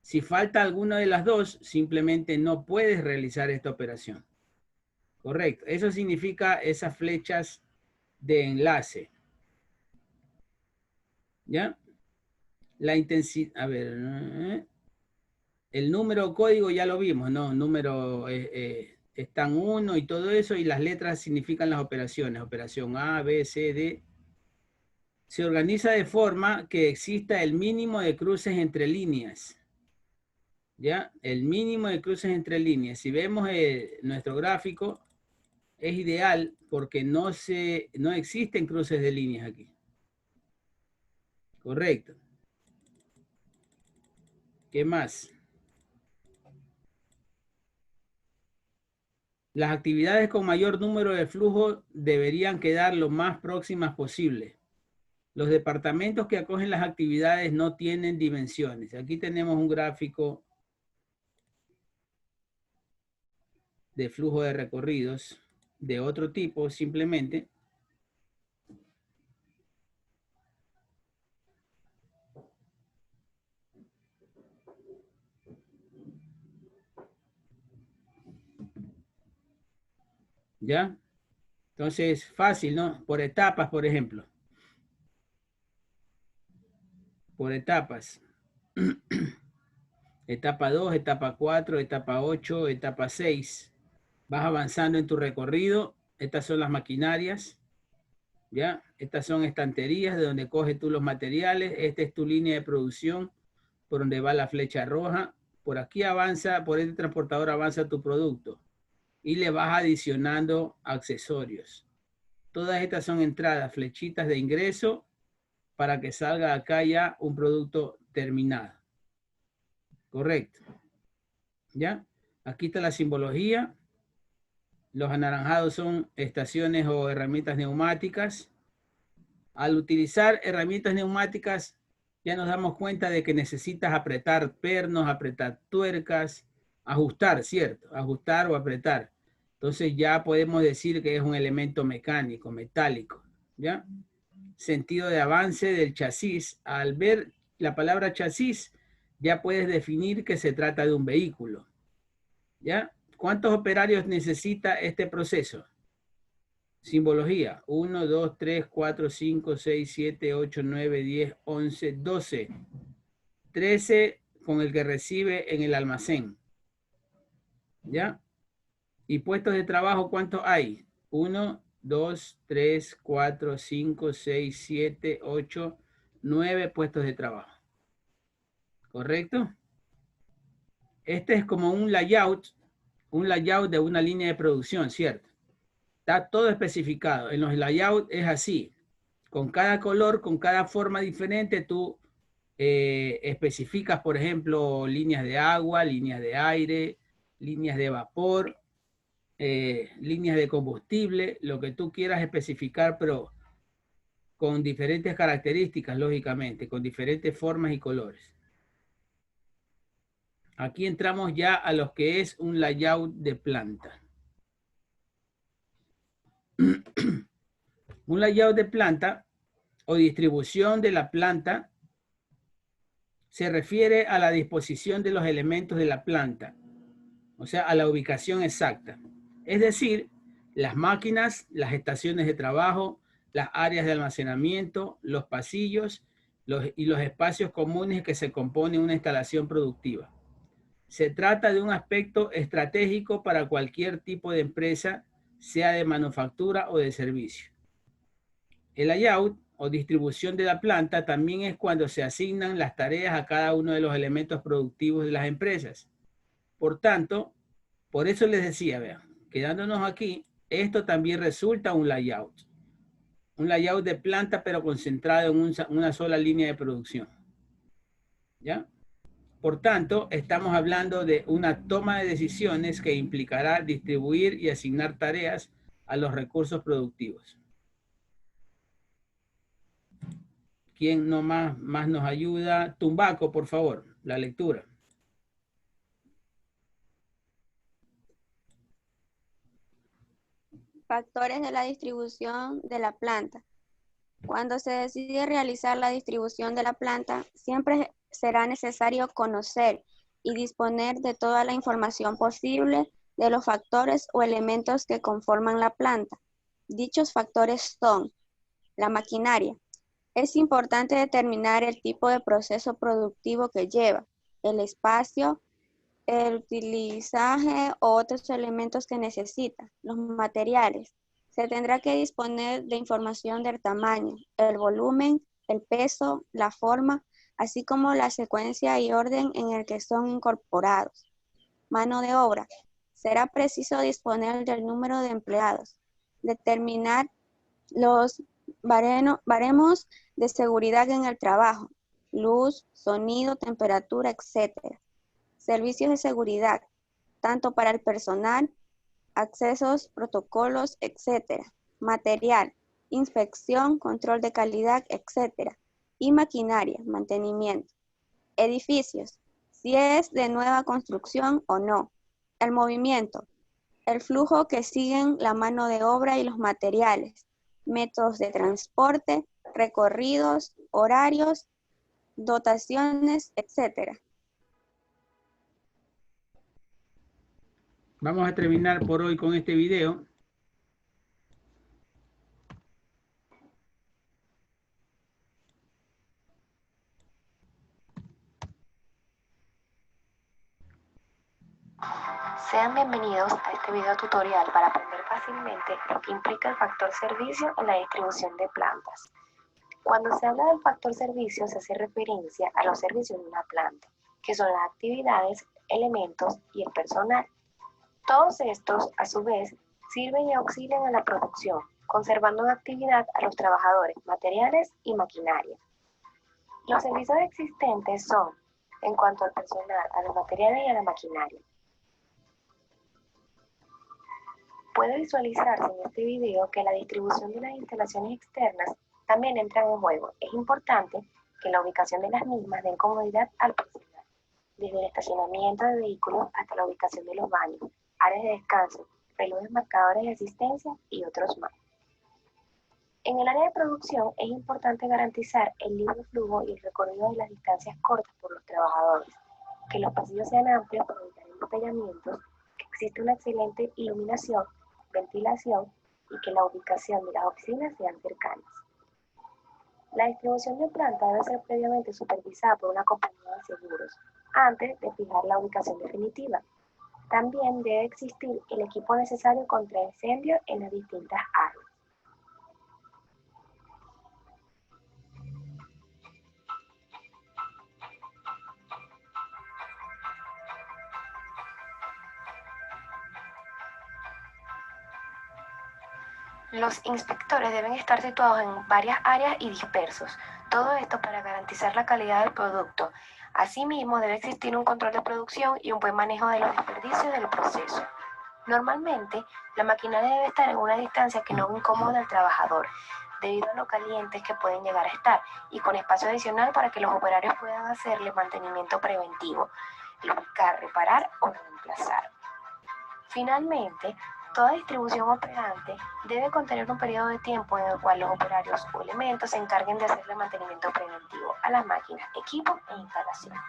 Si falta alguna de las dos, simplemente no puedes realizar esta operación. Correcto. Eso significa esas flechas de enlace. ¿Ya? La intensidad, a ver, el número código ya lo vimos, ¿no? Número, están 1 y todo eso, y las letras significan las operaciones. Operación A, B, C, D. Se organiza de forma que exista el mínimo de cruces entre líneas. ¿Ya? El mínimo de cruces entre líneas. Si vemos nuestro gráfico, es ideal porque no existen cruces de líneas aquí. Correcto. ¿Qué más? Las actividades con mayor número de flujo deberían quedar lo más próximas posible. Los departamentos que acogen las actividades no tienen dimensiones. Aquí tenemos un gráfico de flujo de recorridos de otro tipo, simplemente. ¿Ya? Entonces, fácil, ¿no? Por etapas, por ejemplo. Por etapas. Etapa 2, etapa 4, etapa 8, etapa 6. Vas avanzando en tu recorrido. Estas son las maquinarias. ¿Ya? Estas son estanterías de donde coges tú los materiales. Esta es tu línea de producción por donde va la flecha roja. Por aquí avanza, por este transportador avanza tu producto. Y le vas adicionando accesorios. Todas estas son entradas, flechitas de ingreso para que salga acá ya un producto terminado. Correcto. ¿Ya? Aquí está la simbología. Los anaranjados son estaciones o herramientas neumáticas. Al utilizar herramientas neumáticas, ya nos damos cuenta de que necesitas apretar pernos, apretar tuercas, ajustar, ¿cierto? Ajustar o apretar. Entonces ya podemos decir que es un elemento mecánico, metálico, ¿ya? Sentido de avance del chasis. Al ver la palabra chasis, ya puedes definir que se trata de un vehículo, ¿ya? ¿Cuántos operarios necesita este proceso? Simbología. 1, 2, 3, 4, 5, 6, 7, 8, 9, 10, 11, 12. 13 con el que recibe en el almacén, ¿ya? ¿Y puestos de trabajo cuántos hay? 1, 2, 3, 4, 5, 6, 7, 8, 9 puestos de trabajo. ¿Correcto? Este es como un layout de una línea de producción, ¿cierto? Está todo especificado. En los layouts es así. Con cada color, con cada forma diferente, tú especificas, por ejemplo, líneas de agua, líneas de aire, líneas de vapor, líneas de combustible, lo que tú quieras especificar, pero con diferentes características, lógicamente, con diferentes formas y colores. Aquí entramos ya a lo que es un layout de planta. Un layout de planta o distribución de la planta se refiere a la disposición de los elementos de la planta, o sea, a la ubicación exacta. Es decir, las máquinas, las estaciones de trabajo, las áreas de almacenamiento, los pasillos y los espacios comunes que se componen una instalación productiva. Se trata de un aspecto estratégico para cualquier tipo de empresa, sea de manufactura o de servicio. El layout o distribución de la planta también es cuando se asignan las tareas a cada uno de los elementos productivos de las empresas. Por tanto, por eso les decía, vean, quedándonos aquí, esto también resulta un layout. Un layout de planta, pero concentrado en una sola línea de producción. ¿Ya? Por tanto, estamos hablando de una toma de decisiones que implicará distribuir y asignar tareas a los recursos productivos. ¿Quién más nos ayuda? Tumbaco, por favor, la lectura. Factores de la distribución de la planta. Cuando se decide realizar la distribución de la planta, siempre será necesario conocer y disponer de toda la información posible de los factores o elementos que conforman la planta. Dichos factores son la maquinaria. Es importante determinar el tipo de proceso productivo que lleva, el espacio, el utilizaje o otros elementos que necesita, los materiales. Se tendrá que disponer de información del tamaño, el volumen, el peso, la forma, así como la secuencia y orden en el que son incorporados. Mano de obra. Será preciso disponer del número de empleados, determinar los baremos de seguridad en el trabajo, luz, sonido, temperatura, etc. Servicios de seguridad, tanto para el personal, accesos, protocolos, etc. Material, inspección, control de calidad, etc. Y maquinaria, mantenimiento. Edificios, si es de nueva construcción o no. El movimiento, el flujo que siguen la mano de obra y los materiales. Métodos de transporte, recorridos, horarios, dotaciones, etc. Vamos a terminar por hoy con este video. Sean bienvenidos a este video tutorial para aprender fácilmente lo que implica el factor servicio en la distribución de plantas. Cuando se habla del factor servicio se hace referencia a los servicios de una planta, que son las actividades, elementos y el personal. Todos estos, a su vez, sirven y auxilian a la producción, conservando en actividad a los trabajadores, materiales y maquinaria. Los servicios existentes son, en cuanto al personal, a los materiales y a la maquinaria. Puede visualizarse en este video que la distribución de las instalaciones externas también entra en juego. Es importante que la ubicación de las mismas den comodidad al personal, desde el estacionamiento de vehículos hasta la ubicación de los baños, áreas de descanso, relojes marcadores de asistencia y otros más. En el área de producción es importante garantizar el libre flujo y el recorrido de las distancias cortas por los trabajadores, que los pasillos sean amplios para evitar embotellamientos, que exista una excelente iluminación, ventilación y que la ubicación de las oficinas sean cercanas. La distribución de planta debe ser previamente supervisada por una compañía de seguros antes de fijar la ubicación definitiva. También debe existir el equipo necesario contra incendios en las distintas áreas. Los inspectores deben estar situados en varias áreas y dispersos, todo esto para garantizar la calidad del producto. Asimismo, debe existir un control de producción y un buen manejo de los desperdicios del proceso. Normalmente, la maquinaria debe estar en una distancia que no incomode al trabajador. debido a lo calientes que pueden llegar a estar, y con espacio adicional para que los operarios puedan hacerle mantenimiento preventivo, ubicar, reparar o reemplazar. Finalmente, toda distribución operante debe contener un periodo de tiempo en el cual los operarios o elementos se encarguen de hacerle mantenimiento preventivo a las máquinas, equipos e instalaciones.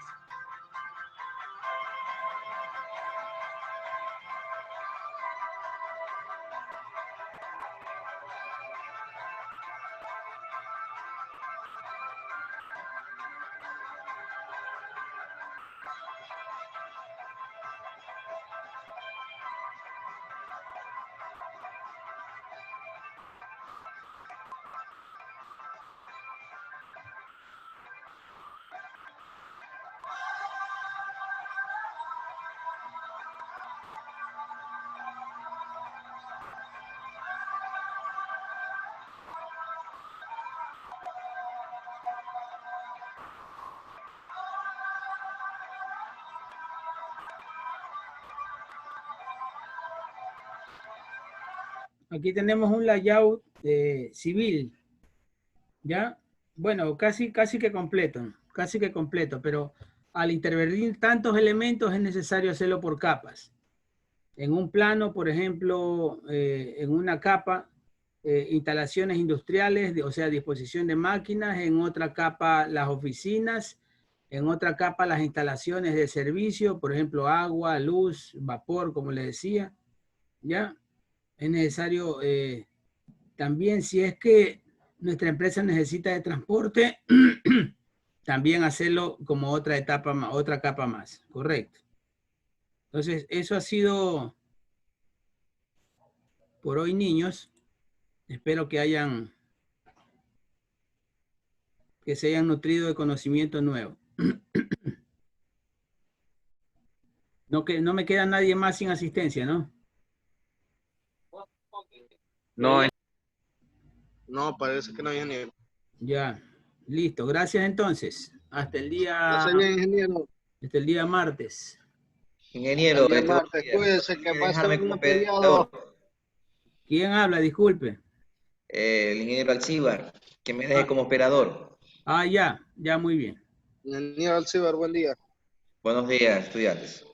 Aquí tenemos un layout civil, ¿ya? Bueno, casi que completo, pero al intervenir tantos elementos es necesario hacerlo por capas. En un plano, por ejemplo, en una capa, instalaciones industriales, o sea, disposición de máquinas, en otra capa las oficinas, en otra capa las instalaciones de servicio, por ejemplo, agua, luz, vapor, como les decía, ¿ya? Es necesario también, si es que nuestra empresa necesita de transporte, también hacerlo como otra etapa, otra capa más, correcto. Entonces, eso ha sido por hoy, niños. Espero que se hayan nutrido de conocimiento nuevo. No me queda nadie más sin asistencia, ¿no? No, parece que no, ingeniero. Ya, listo. Gracias entonces. Hasta el día... Gracias bien, ingeniero. Hasta el día martes. Ingeniero, El día martes, cuídese, que pase un feriado. ¿Quién habla? Disculpe. El ingeniero Alcibar, que me deje como operador. Ah, ya, muy bien. Ingeniero Alcibar, buen día. Buenos días, estudiantes.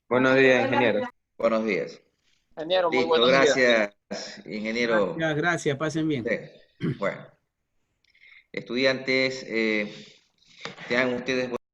Buenos días, ingeniero. Buenos días. Ingeniero, muy Listo, buenos días. gracias, ingeniero. Gracias, pasen bien. Bueno, estudiantes, tengan ustedes